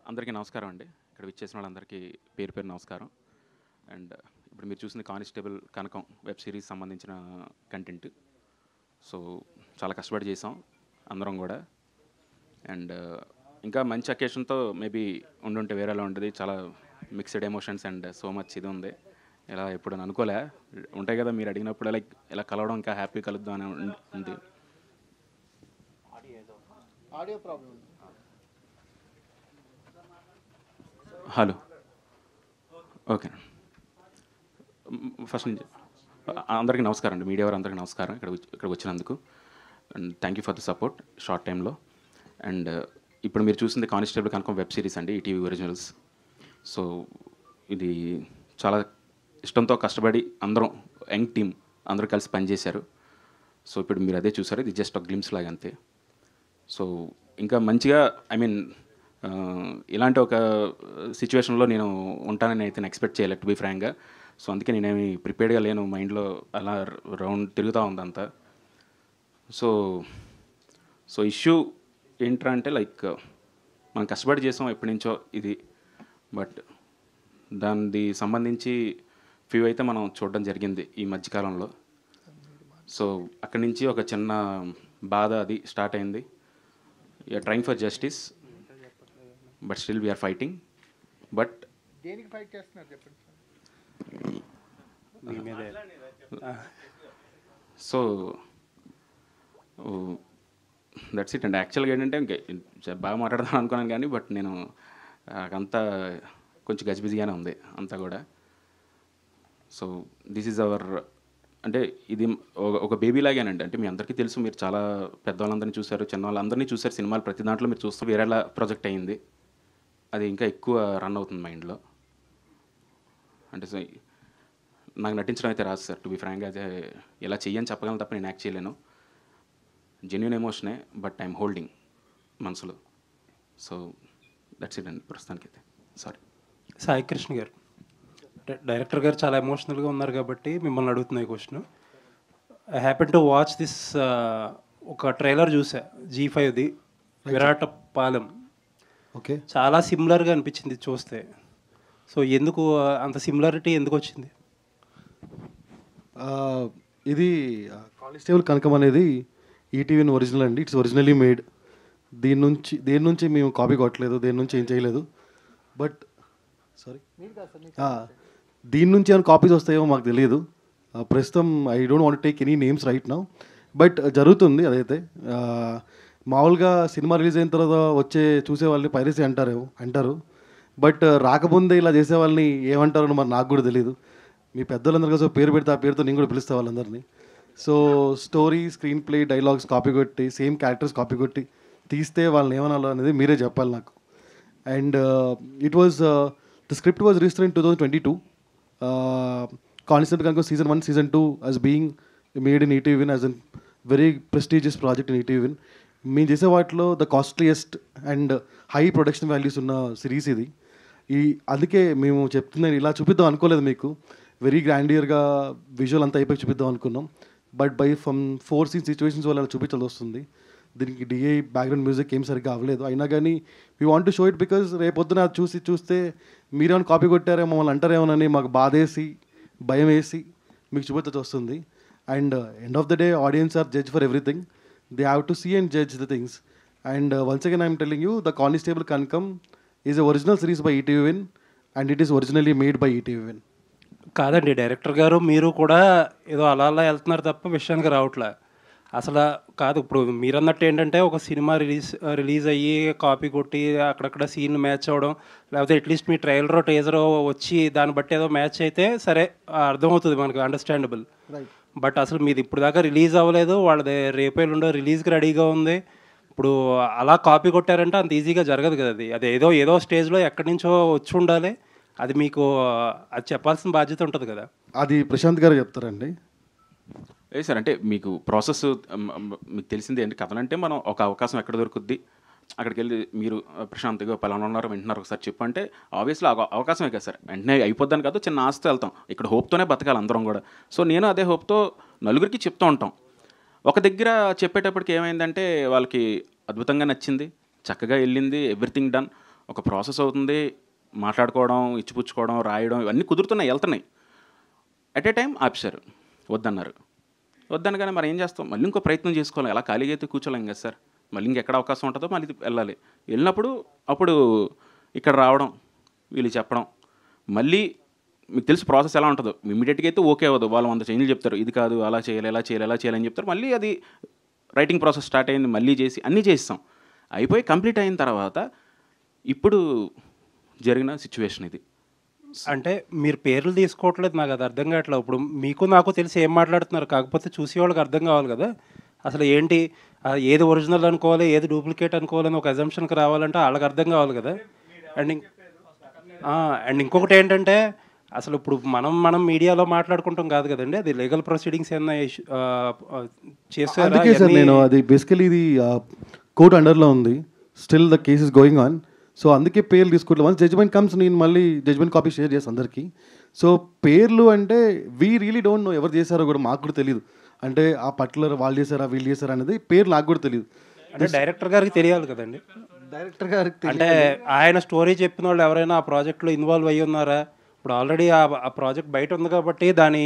అందరికీ నమస్కారం అండి. ఇక్కడ విచ్చేసిన వాళ్ళందరికీ పేరు పేరు నమస్కారం. అండ్ ఇప్పుడు మీరు చూసింది కానిస్టేబుల్ కనకం వెబ్ సిరీస్ సంబంధించిన కంటెంట్. సో చాలా కష్టపడి చేసాం అందరం కూడా. అండ్ ఇంకా మంచి అకేషన్తో మేబీ ఉండుంటే వేరేలా ఉండేది. చాలా mixed emotions and so much ఇది ఉంది. ఇలా ఎప్పుడు అనుకోలే ఉంటాయి కదా, మీరు అడిగినప్పుడు లైక్ ఇలా కలవడం ఇంకా హ్యాపీ కలుద్దాం అని ఉంది. Audio problem. Hello, okay. First నుంచి అందరికీ నమస్కారం అండి, మీడియా వారు అందరికీ నమస్కారం ఇక్కడికి వచ్చినందుకు. And thank you for the support short టైంలో. అండ్ ఇప్పుడు మీరు చూసింది కానిస్టేబుల్ కనకం వెబ్ సిరీస్ అండి, ఈటీవీ ఒరిజినల్స్. సో ఇది చాలా ఇష్టంతో కష్టపడి అందరం యంగ్ టీమ్ అందరూ కలిసి పనిచేశారు. సో ఇప్పుడు మీరు అదే చూసారు, ఇది జస్ట్ ఒక గ్లిమ్స్ లాగా అంతే. సో ఇంకా మంచిగా ఇలాంటి ఒక సిచ్యువేషన్లో నేను ఉంటానని అయితే నేను ఎక్స్పెక్ట్ చేయలేదు, టు బీ ఫ్రాంక్గా. సో అందుకే నేనేమి ప్రిపేర్డ్గా లేను, మైండ్లో అలా రౌండ్ తిరుగుతూ ఉంది అంతా. సో ఇష్యూ ఏంట్రా అంటే లైక్ మనం కష్టపడి చేసాం ఎప్పటి నుంచో ఇది, బట్ దానికి సంబంధించి ఫ్యూ అయితే మనం చూడడం జరిగింది ఈ మధ్యకాలంలో. సో అక్కడి నుంచి ఒక చిన్న బాధ అది స్టార్ట్ అయింది. You're trying for justice, but still we're fighting. But దేనికి ఫైట్ చేస్తున్నారు చెప్పండి సార్. సో దట్స్ ఇట్ అండి. యాక్చువల్గా ఏంటంటే బాగా మాట్లాడదాం అనుకున్నాను కానీ బట్ నేను అంతా కొంచెం గజిబిజిగానే ఉంది అంతా కూడా. సో దిస్ ఈజ్ అవర్, అంటే ఇది ఒక బేబీ లాగానండి. అంటే మీ అందరికీ తెలుసు, మీరు చాలా పెద్దవాళ్ళందరినీ చూశారు, చిన్న వాళ్ళందరినీ చూశారు. సినిమాలు ప్రతి దాంట్లో మీరు చూస్తూ వేరేలా ప్రాజెక్ట్ అయ్యింది, అది ఇంకా ఎక్కువ రన్ అవుతుంది మైండ్లో. అంటే సో నాకు నటించడం అయితే రాదు సార్, టు బీ ఫ్రాంక్గా. అదే ఇలా చెయ్యని చెప్పగలను తప్ప నేను యాక్ట్ చేయలేను. జెన్యూన్ ఎమోషనే, బట్ ఐఎమ్ హోల్డింగ్ మనసులో. సో దట్స్ ఇట్ అండి ప్రస్తుతానికైతే. సారీ. సాయి కృష్ణ గారు, డైరెక్టర్ గారు చాలా ఎమోషనల్గా ఉన్నారు కాబట్టి మిమ్మల్ని అడుగుతున్న ఈ question. I happen to watch this, ఒక ట్రైలర్ చూసా G5ది, విరాటపాలెం. ఓకే, చాలా సిమిలర్గా అనిపించింది చూస్తే. సో ఎందుకు అంత సిమిలారిటీ ఎందుకు వచ్చింది? ఇది కానిస్టేబుల్ కనకం అనేది ఈటీవీ ఒరిజినల్ అండి. It's originally made. దేని నుంచి మేము కాపీ కొట్టలేదు, దేని నుంచి ఏం చేయలేదు. బట్ సారీ, దీని నుంచి ఏమైనా కాపీస్ వస్తాయో మాకు తెలియదు. ప్రస్తుతం I don't want take any names right now, but జరుగుతుంది అదైతే. మామూలుగా సినిమా రిలీజ్ అయిన తర్వాత చూసే వాళ్ళని పైరసీ అంటారు. బట్ రాకముందే ఇలా చేసే వాళ్ళని ఏమంటారో మరి నాకు కూడా తెలియదు. మీ పెద్దలందరూ కోసం పేరు పెడితే ఆ పేరుతో నేను కూడా పిలుస్తా వాళ్ళందరినీ. So story, screen play, dialogues copy కొట్టి, సేమ్ క్యారెక్టర్స్ కాపీ కొట్టి తీస్తే వాళ్ళని ఏమనాలో అనేది మీరే చెప్పాలి నాకు. And it was the script was registered in 2022. Constable Kanakam Season 1, Season 2 as being made in ETV as a very prestigious project in ETV. మేము చేసే వాటిలో the costliest and high production values ఉన్న సిరీస్ ఇది. అందుకే మేము చెప్తున్నాను, ఇలా చూపిద్దాం అనుకోలేదు మీకు. వెరీ గ్రాండియర్గా విజువల్ అంతా అయిపోయి చూపిద్దాం అనుకున్నాం. బట్ ఫ్రమ్ 4 scenes సిచ్యువేషన్స్ వల్ల అలా చూపించాల్సి వస్తుంది. దీనికి డిఐ బ్యాక్గ్రౌండ్ మ్యూజిక్ ఏం సరిగ్గా అవ్వలేదు. అయినా కానీ we want to show it because రేపొద్దున చూస్తే మీరేమైనా కాపీ కొట్టారేమో, మమ్మల్ని అంటారేమోనని మాకు బాధేసి, భయం వేసి మీకు చూపించాల్సి వస్తుంది. And end of the day audience are judge for everything. They have to see and judge the things. And once again I am telling you, the Constable Kankam is a original series by ETV and it is originally made by ETV. కాదండి, director గారు మీరు కూడా ఏదో అలా వెళ్తున్నారు తప్ప విషయానికి రావట్లే అసలు. కాదు, ఇప్పుడు మీరు అన్నట్టు ఏంటంటే ఒక సినిమా రిలీజ్ అయ్యి కాపీ కొట్టి అక్కడక్కడ సీన్ మ్యాచ్ అవ్వడం, లేకపోతే అట్లీస్ట్ మీ ట్రైలరో టేజరో వచ్చి దాన్ని బట్టి ఏదో మ్యాచ్ అయితే సరే అర్థమవుతుంది మనకు, అండర్స్టాండబుల్. బట్ అసలు మీది ఇప్పుడు దాకా రిలీజ్ అవ్వలేదు, వాళ్ళది రేపేళ్ళుండో రిలీజ్కి రెడీగా ఉంది. ఇప్పుడు అలా కాపీ కొట్టారంటే అంత ఈజీగా జరగదు కదా. అది ఏదో స్టేజ్లో ఎక్కడి నుంచో వచ్చి ఉండాలి. అది మీకు అది చెప్పాల్సిన బాధ్యత ఉంటుంది కదా. అది ప్రశాంత్ గారు చెప్తారండి. ఏ సార్, అంటే మీకు ప్రాసెస్ మీకు తెలిసింది ఏంటి, కథలంటే మనం ఒక అవకాశం ఎక్కడ దొరుకుద్ది, అక్కడికి వెళ్ళి మీరు ప్రశాంత్గా పలానా ఉన్నారు వింటున్నారు ఒకసారి చెప్పంటే ఆబ్వియస్లీ అవకాశమే కదా సార్. వెంటనే అయిపోద్దని కాదు, చిన్న ఆస్తి వెళ్తాం. ఇక్కడ హోప్తోనే బతకాలి అందరం కూడా. సో నేను అదే హోప్తో నలుగురికి చెప్తూ ఉంటాం. ఒక దగ్గర చెప్పేటప్పటికి ఏమైందంటే వాళ్ళకి అద్భుతంగా నచ్చింది, చక్కగా వెళ్ళింది, ఎవ్రీథింగ్ డన్. ఒక ప్రాసెస్ అవుతుంది, మాట్లాడుకోవడం, ఇచ్చిపుచ్చుకోవడం, రాయడం ఇవన్నీ కుదురుతున్నాయి, వెళ్తున్నాయి. అట్ ఏ టైం ఆపేశారు, వద్దన్నారు. వద్దనగానే మరి ఏం చేస్తాం, మళ్ళీ ఇంకో ప్రయత్నం చేసుకోవాలి. అలా ఖాళీగా అయితే కూర్చోలేం కదా సార్. మళ్ళీ ఇంకెక్కడ అవకాశం ఉంటుందో మళ్ళీ వెళ్ళాలి. వెళ్ళినప్పుడు అప్పుడు ఇక్కడ రావడం, వీళ్ళు చెప్పడం, మళ్ళీ మీకు తెలిసి ప్రాసెస్ ఎలా ఉంటుందో. ఇమీడియట్గా అయితే ఓకే అవ్వదు. వాళ్ళు 100 చేంజ్లు చెప్తారు, ఇది కాదు, అలా చేయాలి, ఎలా చేయాలి, ఎలా చేయాలని చెప్తారు. మళ్ళీ అది రైటింగ్ ప్రాసెస్ స్టార్ట్ అయింది, మళ్ళీ చేసి అన్నీ చేస్తాం. అయిపోయి కంప్లీట్ అయిన తర్వాత ఇప్పుడు జరిగిన సిచ్యువేషన్ ఇది. అంటే మీరు పేర్లు తీసుకోవట్లేదు, నాకు అది అర్థం కావట్లేదు. ఇప్పుడు మీకు నాకు తెలిసి ఏం మాట్లాడుతున్నారు, కాకపోతే చూసే వాళ్ళకి అర్థం కావాలి కదా అసలు ఏంటి, ఏది ఒరిజినల్ అనుకోవాలి, ఏది డూప్లికేట్ అనుకోవాలని ఒక అజంప్షన్కి రావాలంటే వాళ్ళకి అర్థం కావాలి కదా. అండ్ ఇంకొకటి ఏంటంటే అసలు ఇప్పుడు మనం మీడియాలో మాట్లాడుకుంటాం కాదు కదండి, అది లీగల్ ప్రొసీడింగ్స్ ఏమన్నా చేస్తారా? అందుకే సార్ నేను అది బేసికలీ ఇది కోర్ట్ అండర్లో ఉంది, still the case is going on. So అందుకే పేర్లు తీసుకోవట్లేదు. వన్స్ జడ్జ్మెంట్ కమ్స్ నేను మళ్ళీ జడ్జ్మెంట్ కాపీ షేర్ చేస్తాను అందరికీ. సో పేర్లు అంటే వీ రియలీ డోంట్ నో ఎవరు చేశారో కూడా మాకు కూడా తెలియదు. అంటే ఆ పర్టికులర్ వాళ్ళు చేశారా వీళ్ళు చేశారా అనేది పేరు నాకు కూడా తెలియదు. అంటే డైరెక్టర్ గారికి తెలియాలి కదండి. డైరెక్టర్ గారికి అంటే ఆయన స్టోరీ చెప్పిన వాళ్ళు ఎవరైనా ఆ ప్రాజెక్ట్లో ఇన్వాల్వ్ అయ్యి ఉన్నారా? ఇప్పుడు ఆల్రెడీ ఆ ప్రాజెక్ట్ బయట ఉంది కాబట్టి దాని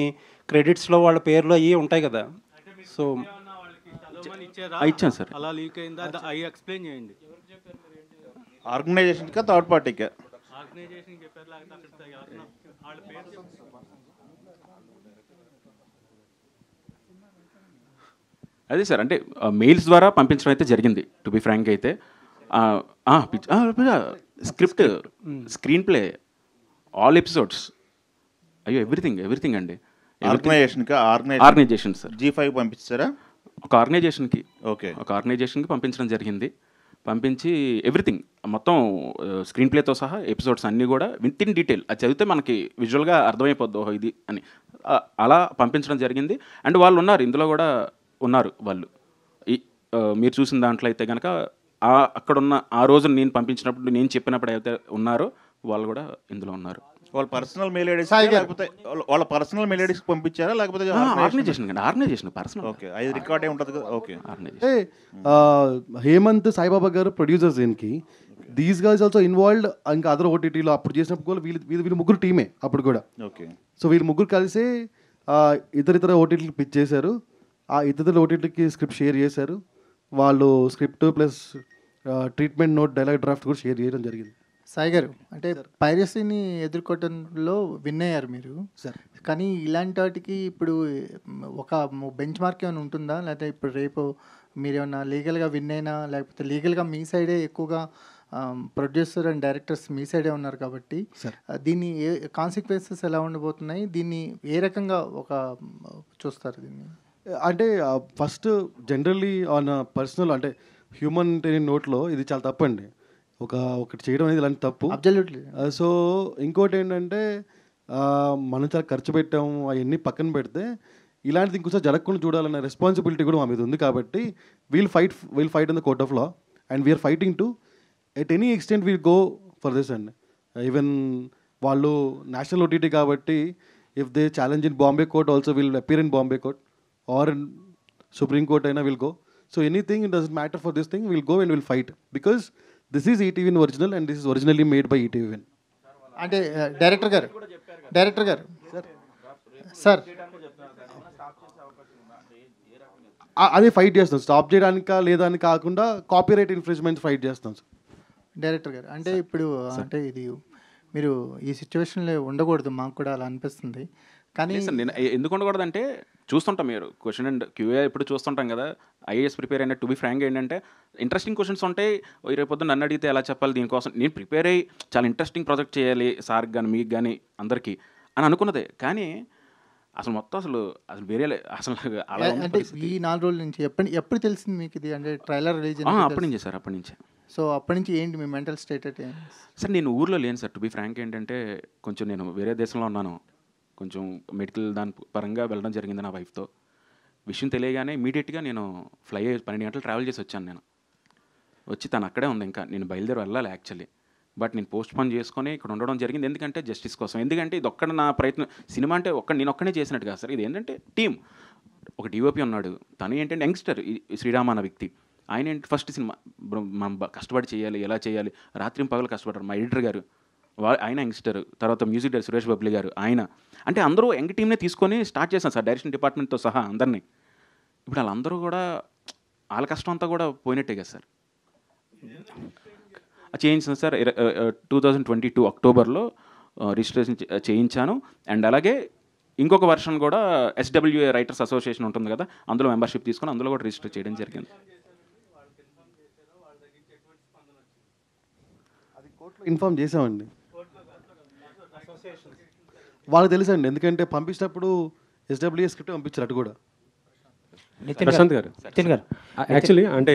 క్రెడిట్స్లో వాళ్ళ పేర్లు అవి ఉంటాయి కదా. సో ఇచ్చాను సార్. అలా లీక్ అయిందా అవి ఎక్స్ప్లెయిన్ చేయండి. ఆర్గనైజేషన్కా థర్డ్ పార్టీకా? ఆర్గనైజేషన్ చెప్పారు, వాళ్ళ పేరు అదే సార్, అంటే మెయిల్స్ ద్వారా పంపించడం అయితే జరిగింది. టు బి ఫ్రాంక్ అయితే script, screen play, all episodes, అయ్యో ఎవ్రీథింగ్ అండి. Organisation sir. G5 పంపించారా? ఒక ఆర్గనైజేషన్కి పంపించడం జరిగింది. పంపించి ఎవ్రీథింగ్ మొత్తం స్క్రీన్ ప్లేతో సహా ఎపిసోడ్స్ అన్నీ కూడా విత్ ఇన్ డీటెయిల్ అది చదివితే మనకి విజువల్గా అర్థమైపోద్ది ఓహో ఇది అని. అలా పంపించడం జరిగింది. అండ్ వాళ్ళు ఉన్నారు, ఇందులో కూడా ఉన్నారు వాళ్ళు. మీరు చూసిన దాంట్లో అయితే కనుక అక్కడున్న ఆ రోజు నేను పంపించినప్పుడు, నేను చెప్పినప్పుడు అయితే ఉన్నారో వాళ్ళు కూడా ఇందులో ఉన్నారు. వాళ్ళ పర్సనల్ మెయిల్ ఐడీస్ లేకపోతే వాళ్ళ పర్సనల్ మెయిల్ ఐడీస్ పంపించారా లేకపోతే ఆర్గనైజేషన్ పర్సనల్? ఓకే, అది రికార్డ్ అయి ఉంటుంది కదా. ఓకే. హేమంత్ సాయిబాబా గారు ప్రొడ్యూసర్స్ దీనికి. These guys also involved. ఇంకా అదర్ ఓటీటీలో అప్పుడు చేసినప్పుడు కూడా వీళ్ళు ముగ్గురు టీమే అప్పుడు కూడా. ఓకే. సో వీళ్ళు ముగ్గురు కలిసి ఇతర ఓటీటీకి పిచ్ చేశారు. ఆ ఇతర ఓటీటీకి స్క్రిప్ట్ షేర్ చేశారు. వాళ్ళు script plus treatment note, dialogue draft కూడా షేర్ చేయడం జరిగింది. సాయి గారు, అంటే పైరసీని ఎదుర్కోవడంలో విన్ అయ్యారు మీరు సార్. కానీ ఇలాంటి వాటికి ఇప్పుడు ఒక బెంచ్ మార్క్ ఏమైనా ఉంటుందా? లేకపోతే ఇప్పుడు రేపు మీరు ఏమన్నా లీగల్గా విన్ అయినా, లేకపోతే లీగల్గా మీ సైడే ఎక్కువగా ప్రొడ్యూసర్ అండ్ డైరెక్టర్స్ మీ సైడే ఉన్నారు కాబట్టి దీన్ని కాన్సిక్వెన్సెస్ ఎలా ఉండబోతున్నాయి? దీన్ని ఏ రకంగా చూస్తారు దీన్ని? అంటే ఫస్ట్ జనరల్లీ ఆన్ పర్సనల్, అంటే హ్యూమన్ నోట్లో ఇది చాలా తప్పండి. ఒకటి చేయడం అనేది ఇలాంటి తప్పు. అబ్జల్యూట్లీ. సో ఇంకోటి ఏంటంటే మనం చాలా ఖర్చు పెట్టాము, అవన్నీ పక్కన పెడితే ఇలాంటిది ఇంకోసారి జరగకుండా చూడాలన్న రెస్పాన్సిబిలిటీ కూడా మా మీద ఉంది. కాబట్టి we'll fight in the court of law and we are fighting to at any extent we'll go for this అండి. ఈవెన్ వాళ్ళు నేషనల్ ఓటీటీ కాబట్టి if they challenge in Bombay court also will appear in Bombay court or in supreme court అయినా will go. So anything it doesn't matter for this thing, will go and will fight because this is ETV original and this is originally made by ETV. అంటే director గారు sir అదే fight చేస్తాం, stop చేయడానికా లేదా అని కాకుండా copyright infringement fight చేస్తాం sir. Director గారు, అంటే ఇప్పుడు అంటే ఇది మీరు ఈ సిచ్యువేషన్లో ఉండకూడదు, మాకు కూడా అలా అనిపిస్తుంది. కానీ నేను ఎందుకు ఉండకూడదంటే చూస్తుంటాం, మీరు క్వశ్చన్ అండ్ క్యూఏ ఇప్పుడు చూస్తుంటాం కదా, ఐఏఎస్ ప్రిపేర్ అయినా. టు బి ఫ్రాంక్ ఏంటంటే ఇంట్రెస్టింగ్ క్వశ్చన్స్ ఉంటాయి. రేపొద్దు నన్ను అడిగితే ఎలా చెప్పాలి, దీనికోసం నేను ప్రిపేర్ అయ్యి చాలా ఇంట్రెస్టింగ్ ప్రాజెక్ట్ చేయాలి సార్కి కానీ మీకు కానీ అందరికీ అని అనుకున్నదే. కానీ అసలు మొత్తం అసలు వేరే అసలు అలా అంటే ఈ 4 రోజుల నుంచి ఎప్పుడు తెలిసింది మీకు ఇది? అంటే ట్రైలర్ రిలీజ్ అప్పటి నుంచే సార్, అప్పటి నుంచే. సో అప్పటి నుంచి ఏంటి మీ మెంటల్ స్టేట్ అంటే? సార్ నేను ఊర్లో లేను సార్. టు బి ఫ్రాంక్ ఏంటంటే కొంచెం నేను వేరే దేశంలో ఉన్నాను, కొంచెం మెడికల్ దాని పరంగా వెళ్ళడం జరిగింది నా వైఫ్తో. విషయం తెలియగానే ఇమీడియట్గా నేను ఫ్లై 12 గంటలు ట్రావెల్ చేసి వచ్చాను. నేను వచ్చి తను అక్కడే ఉంది, ఇంకా నేను బయలుదేరి వెళ్ళాలి యాక్చువల్లీ. బట్ నేను పోస్ట్ పోన్ చేసుకొని ఇక్కడ ఉండడం జరిగింది. ఎందుకంటే జస్టిస్ కోసం. ఎందుకంటే ఇది ఒక్కడ నా ప్రయత్నం. సినిమా అంటే నేను ఒక్కనే చేసినట్టు కాదు సార్. ఇది ఏంటంటే టీం. ఒక డిఓపి ఉన్నాడు, తను ఏంటంటే యంగ్స్టర్ శ్రీరామ అన్న వ్యక్తి. ఆయన ఏంటి ఫస్ట్ సినిమా మనం కష్టపడి చేయాలి, ఎలా చేయాలి, రాత్రి పగలు కష్టపడ్డారు. మా ఎడిటర్ గారు ఆయన యంగ్స్టర్, తర్వాత మ్యూజిక్ డైరెక్టర్ సురేష్ బబ్లీ గారు ఆయన, అంటే అందరూ యంగ్ టీమ్నే తీసుకొని స్టార్ట్ చేశాను సార్, డైరెక్షన్ డిపార్ట్మెంట్తో సహా అందరినీ. ఇప్పుడు వాళ్ళందరూ కూడా వాళ్ళ కష్టం అంతా కూడా పోయినట్టే కదా సార్. చేయించాను సార్ 2022 అక్టోబర్లో రిజిస్ట్రేషన్ చేయించాను. అండ్ అలాగే ఇంకొక వర్షన్ కూడా SWA రైటర్స్ అసోసియేషన్ ఉంటుంది కదా, అందులో మెంబర్షిప్ తీసుకొని అందులో కూడా రిజిస్టర్ చేయడం జరిగింది. ఇన్ఫామ్ చేసామండి, వాళ్ళకి తెలుసండి, ఎందుకంటే పంపించినప్పుడు SWA స్క్రిప్ట్ పంపించారు అటు కూడా. ప్రశాంత్ గారు, యాక్చువల్లీ అంటే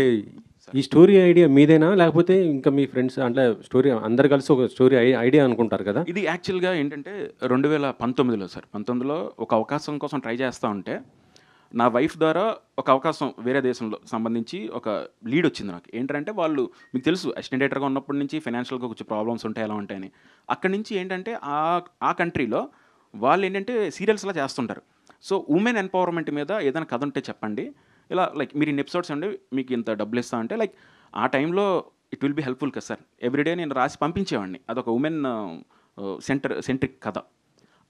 ఈ స్టోరీ ఐడియా మీదేనా, లేకపోతే ఇంకా మీ ఫ్రెండ్స్ అంటే స్టోరీ అందరు కలిసి ఒక స్టోరీ ఐడియా అనుకుంటారు కదా? ఇది యాక్చువల్గా ఏంటంటే 2019లో సార్, 19లో ఒక అవకాశం కోసం ట్రై చేస్తూ ఉంటే నా వైఫ్ ద్వారా ఒక అవకాశం వేరే దేశంలో సంబంధించి ఒక లీడ్ వచ్చింది నాకు. ఏంటంటే వాళ్ళు మీకు తెలుసు అసిస్టెంట్ డైరెక్టర్గా ఉన్నప్పటి నుంచి ఫైనాన్షియల్గా కొంచెం ప్రాబ్లమ్స్ ఉంటాయి, ఎలా ఉంటాయని. అక్కడి నుంచి ఏంటంటే ఆ కంట్రీలో వాళ్ళు ఏంటంటే సీరియల్స్లా చేస్తుంటారు. సో ఉమెన్ ఎంపవర్మెంట్ మీద ఏదైనా కథ ఉంటే చెప్పండి, ఇలా లైక్ మీరు ఇన్ని ఎపిసోడ్స్ అండి మీకు ఇంత డబ్బులు ఇస్తా అంటే, లైక్ ఆ టైంలో ఇట్ విల్ బి హెల్ప్ఫుల్ కదా సార్. ఎవ్రీడే నేను రాసి పంపించేవాడిని, అదొక ఉమెన్ సెంట్రిక్ కథ.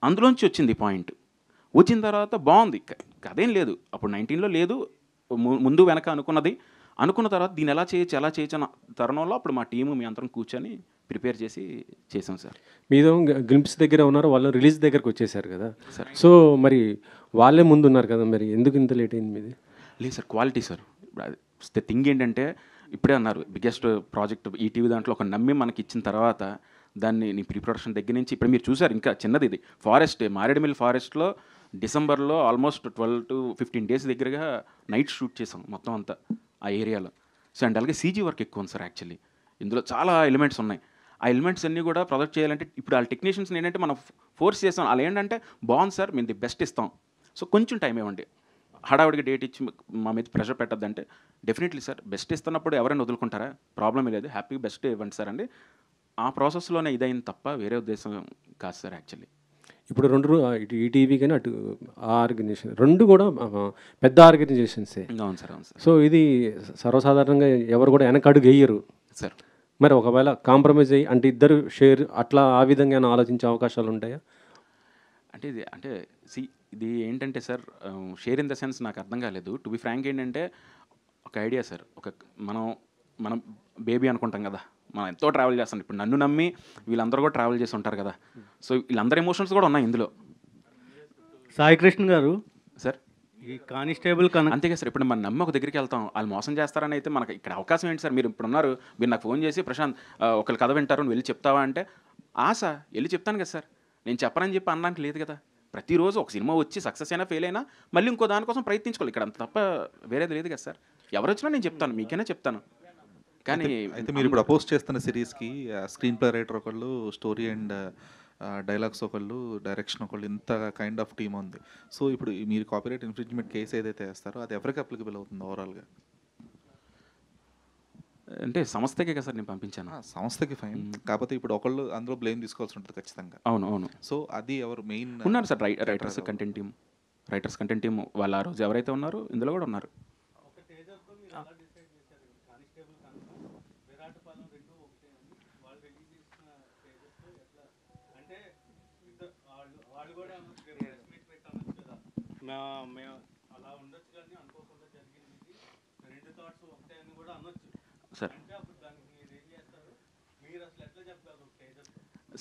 అందులోంచి వచ్చింది పాయింట్. వచ్చిన తర్వాత బాగుంది, కథేం లేదు అప్పుడు 19లో లేదు, ముందు వెనక అనుకున్న తర్వాత దీన్ని ఎలా చేయొచ్చు అన్న తరుణంలో అప్పుడు మా టీము మీ అందరం కూర్చొని ప్రిపేర్ చేసి చేసాం సార్. మీదో గ్లింప్స్ దగ్గర ఉన్నారు, వాళ్ళు రిలీజ్ దగ్గరకు వచ్చేసారు కదా సార్. సో మరి వాళ్ళే ముందు ఉన్నారు కదా, మరి ఎందుకు ఇంత లేట్ అయింది మీది? లేదు సార్, క్వాలిటీ సార్. థింగ్ ఏంటంటే ఇప్పుడే అన్నారు బిగ్గెస్ట్ ప్రాజెక్ట్ ఈటీవీ దాంట్లో ఒక నమ్మి మనకి ఇచ్చిన తర్వాత దాన్ని నీ ప్రీ ప్రొడక్షన్ దగ్గర నుంచి ఇప్పుడు మీరు చూసారు, ఇంకా చిన్నది ఇది ఫారెస్ట్, మారేడుమిల్లి ఫారెస్ట్లో డిసెంబర్లో ఆల్మోస్ట్ 12 to 15 days దగ్గరగా నైట్ షూట్ చేసాం మొత్తం అంతా ఆ ఏరియాలో. సో అండ్ అలాగే CG వర్క్ ఎక్కువ ఉంది సార్. యాక్చువల్లీ ఇందులో చాలా ఎలిమెంట్స్ ఉన్నాయి. ఆ ఎలిమెంట్స్ అన్నీ కూడా ప్రొజెక్ట్ చేయాలంటే ఇప్పుడు వాళ్ళ టెక్నీషియన్స్ ఏంటంటే మనం ఫోర్స్ చేస్తాం, వాళ్ళు ఏంటంటే బాగుంది సార్ మేము ది బెస్ట్ ఇస్తాం, సో కొంచెం టైం ఇవ్వండి, హడావుడిగా డేట్ ఇచ్చి మా మీద ప్రెషర్ పెట్టద్దంటే, డెఫినెట్లీ సార్ బెస్ట్ ఇస్తున్నప్పుడు ఎవరైనా వదులుకుంటారా, ప్రాబ్లం లేదు, హ్యాపీ బెస్ట్ ఇవ్వండి సార్ అండి. ఆ ప్రాసెస్లోనే ఇదైంది తప్ప వేరే ఉద్దేశం కాదు సార్. యాక్చువల్లీ ఇప్పుడు రెండు ఇటు ఈటీవీ కానీ అటు ఆ ఆర్గనైజేషన్ రెండు కూడా పెద్ద ఆర్గనైజేషన్సే. అవును సార్, అవును సార్. సో ఇది సర్వసాధారణంగా ఎవరు కూడా వెనకడుగు వేయరు సార్. మరి ఒకవేళ కాంప్రమైజ్ అయ్యి అంటే ఇద్దరు షేర్ అట్లా ఆ విధంగా ఆలోచించే అవకాశాలు ఉంటాయా? అంటే ఇది ఏంటంటే sir, share in the sense నాకు అర్థం కాలేదు. టు బి ఫ్రాంక్ ఏంటంటే ఒక ఐడియా సార్, మనం బేబీ అనుకుంటాం కదా, మనం ఎంతో ట్రావెల్ చేస్తాం. ఇప్పుడు నన్ను నమ్మి వీళ్ళందరూ కూడా ట్రావెల్ చేసి ఉంటారు కదా, సో వీళ్ళందరి ఎమోషన్స్ కూడా ఉన్నాయి ఇందులో. సాయి కృష్ణ గారు సార్ ఈ కానిస్టేబుల్ అంతేగా సార్, ఇప్పుడు మనం నమ్మి ఒక దగ్గరికి వెళ్తాం, వాళ్ళు మోసం చేస్తారని అయితే మనకి ఇక్కడ అవకాశం ఏంటి సార్? మీరు ఇప్పుడు ఉన్నారు, మీరు నాకు ఫోన్ చేసి ప్రశాంత్ ఒకళ్ళు కథ వింటారు నువ్వు వెళ్ళి చెప్తావా అంటే, ఆశ వెళ్ళి చెప్తాను కదా సార్, నేను చెప్పనని చెప్పి అనడానికి లేదు కదా. ప్రతిరోజు ఒక సినిమా వచ్చి సక్సెస్ అయినా ఫెయిల్ అయినా మళ్ళీ ఇంకో దానికోసం ప్రయత్నించుకోవాలి, ఇక్కడ అంత తప్ప వేరేది లేదు కదా సార్. ఎవరు వచ్చినా నేను చెప్తాను, మీకైనా చెప్తాను. కానీ అయితే మీరు ఇప్పుడు అపోజ్ చేస్తున్న సిరీస్కి స్క్రీన్ ప్లే రైటర్ ఒకళ్ళు, స్టోరీ అండ్ డైలాగ్స్ ఒకళ్ళు, డైరెక్షన్ ఒకళ్ళు, ఇంత కైండ్ ఆఫ్ టీమ్ ఉంది. సో ఇప్పుడు మీరు కాపీరైట్ ఇన్ఫ్రింజ్మెంట్ కేసు ఏదైతే వేస్తారో అది ఎవరికి అప్లికబుల్ అవుతుంది ఓవరాల్గా? అంటే సంస్థకే కదా సార్ నేను పంపించాను. సంస్థకి ఫైన్, కాకపోతే ఇప్పుడు ఒకళ్ళు అందులో బ్లేమ్ తీసుకోవాల్సి ఉంటుంది ఖచ్చితంగా. అవును. సో అది ఎవరు మెయిన్ ఉన్నారు సార్, రైటర్స్ కంటెంట్ టీమ్ వాళ్ళు ఆ రోజు ఎవరైతే ఉన్నారో ఇందులో కూడా ఉన్నారు.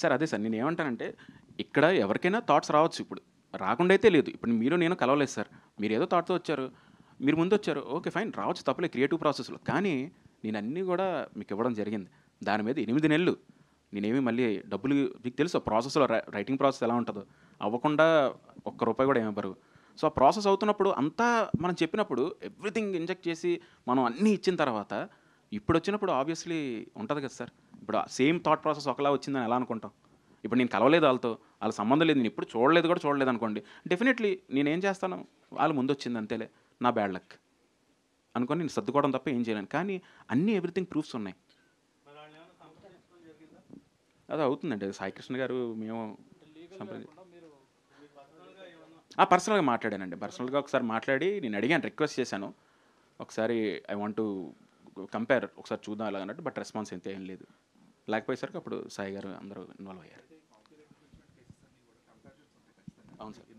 సార్ అదే సార్ నేను ఏమంటానంటే, ఇక్కడ ఎవరికైనా థాట్స్ రావచ్చు, ఇప్పుడు రాకుండా అయితే లేదు. ఇప్పుడు మీరు నేను కలవలేదు సార్, మీరు ఏదో థాట్తో వచ్చారు, మీరు ముందు వచ్చారు, ఓకే ఫైన్, రావచ్చు తప్పలేదు క్రియేటివ్ ప్రాసెస్లో. కానీ నేను అన్నీ కూడా మీకు ఇవ్వడం జరిగింది. దాని మీద 8 నెలలు నేనేమి మళ్ళీ డబ్బులు మీకు తెలుసు ప్రాసెస్లో, రైటింగ్ ప్రాసెస్ ఎలా ఉంటుందో, అవ్వకుండా ₹1 కూడా ఏమివ్వరు. సో ఆ ప్రాసెస్ అవుతున్నప్పుడు అంతా మనం చెప్పినప్పుడు ఎవ్రీథింగ్ ఇంజెక్ట్ చేసి మనం అన్నీ ఇచ్చిన తర్వాత ఇప్పుడు వచ్చినప్పుడు ఆబ్వియస్లీ ఉంటుంది కదా సార్. ఇప్పుడు సేమ్ థాట్ ప్రాసెస్ ఒకలా వచ్చిందని ఎలా అనుకుంటాం? ఇప్పుడు నేను కలవలేదు వాళ్ళ సంబంధం లేదు, నేను ఇప్పుడు చూడలేదు అనుకోండి, డెఫినెట్లీ నేనేం చేస్తాను, వాళ్ళు ముందు వచ్చింది అంతేలే, నా బ్యాడ్ లక్ అనుకొని నేను సర్దుకోవడం తప్ప ఏం చేయలేను. కానీ అన్నీ ఎవ్రీథింగ్ ప్రూఫ్స్ ఉన్నాయి. అది అవుతుందండి. సాయికృష్ణ గారు మేము పర్సనల్గా మాట్లాడానండి. పర్సనల్గా ఒకసారి మాట్లాడి నేను అడిగాను, రిక్వెస్ట్ చేశాను, ఒకసారి ఐ వాంట్ టు కంపేర్ ఒకసారి చూద్దాం అలాగ అన్నట్టు, బట్ రెస్పాన్స్ అయితే ఏం లేదు. లేకపోయేసరికి అప్పుడు సాయి గారు అందరూ ఇన్వాల్వ్ అయ్యారు. అవును సార్.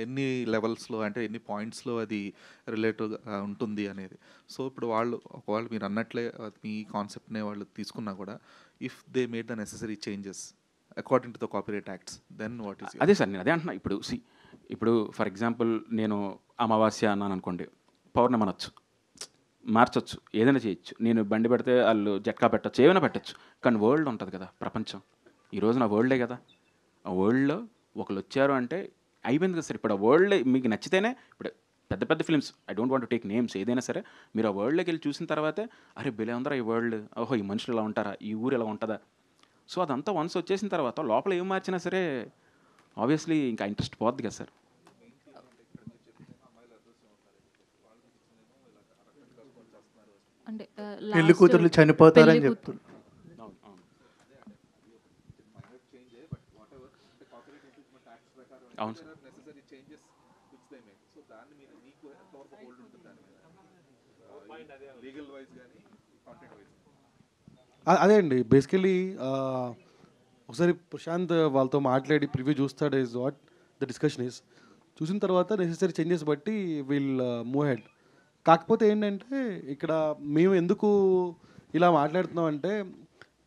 ఎన్ని లెవెల్స్లో అంటే ఎన్ని పాయింట్స్లో అది రిలేటివ్గా ఉంటుంది అనేది. సో ఇప్పుడు ఒకవేళ మీరు అన్నట్లే మీ కాన్సెప్ట్నే వాళ్ళు తీసుకున్నా కూడా, if they made the necessary changes according to the copyright acts, then what is? అదే సార్, నేను అదే అంటున్నా. ఇప్పుడు ఫర్ ఎగ్జాంపుల్ నేను అమావాస్య అన్నాను అనుకోండి, పౌర్ణమి అనొచ్చు, మార్చొచ్చు, ఏదైనా చేయొచ్చు. నేను బండి పెడితే వాళ్ళు జట్కా పెట్టచ్చు, ఏమైనా పెట్టచ్చు. కానీ వరల్డ్ ఉంటుంది కదా, ప్రపంచం. ఈరోజు నా వరల్డే కదా. ఆ వరల్డ్లో ఒకళ్ళు వచ్చారు అంటే అయిపోయింది కదా సార్. ఇప్పుడు ఆ వరల్డ్ మీకు నచ్చితేనే, ఇప్పుడు పెద్ద పెద్ద films, I don't want to take names, ఏదైనా సరే మీరు ఆ వరల్డ్లోకి వెళ్ళి చూసిన తర్వాతే అరే బిలే ఉందరా ఈ వరల్డ్, ఓహో ఈ మనుషులు ఇలా ఉంటారా, ఈ ఊరు ఇలా ఉంటుందా. సో అదంతా వన్స్ వచ్చేసిన తర్వాత లోపల ఏం మార్చినా సరే ఆబ్వియస్లీ ఇంకా ఇంట్రెస్ట్ పోద్ది కదా సార్. అంటే పెళ్లి కూతుర్లు చనిపోతారని చెప్తున్నారు. అవును సార్. అదే అండి బేసికలీ ఒకసారి ప్రశాంత్ వాళ్ళతో మాట్లాడి ప్రివ్యూ చూస్తాడు is what the discussion is. చూసిన తర్వాత నెసెసరీ చేంజెస్ బట్టి విల్ మూవ్ హెడ్. కాకపోతే ఏంటంటే ఇక్కడ మేము ఎందుకు ఇలా మాట్లాడుతున్నాం అంటే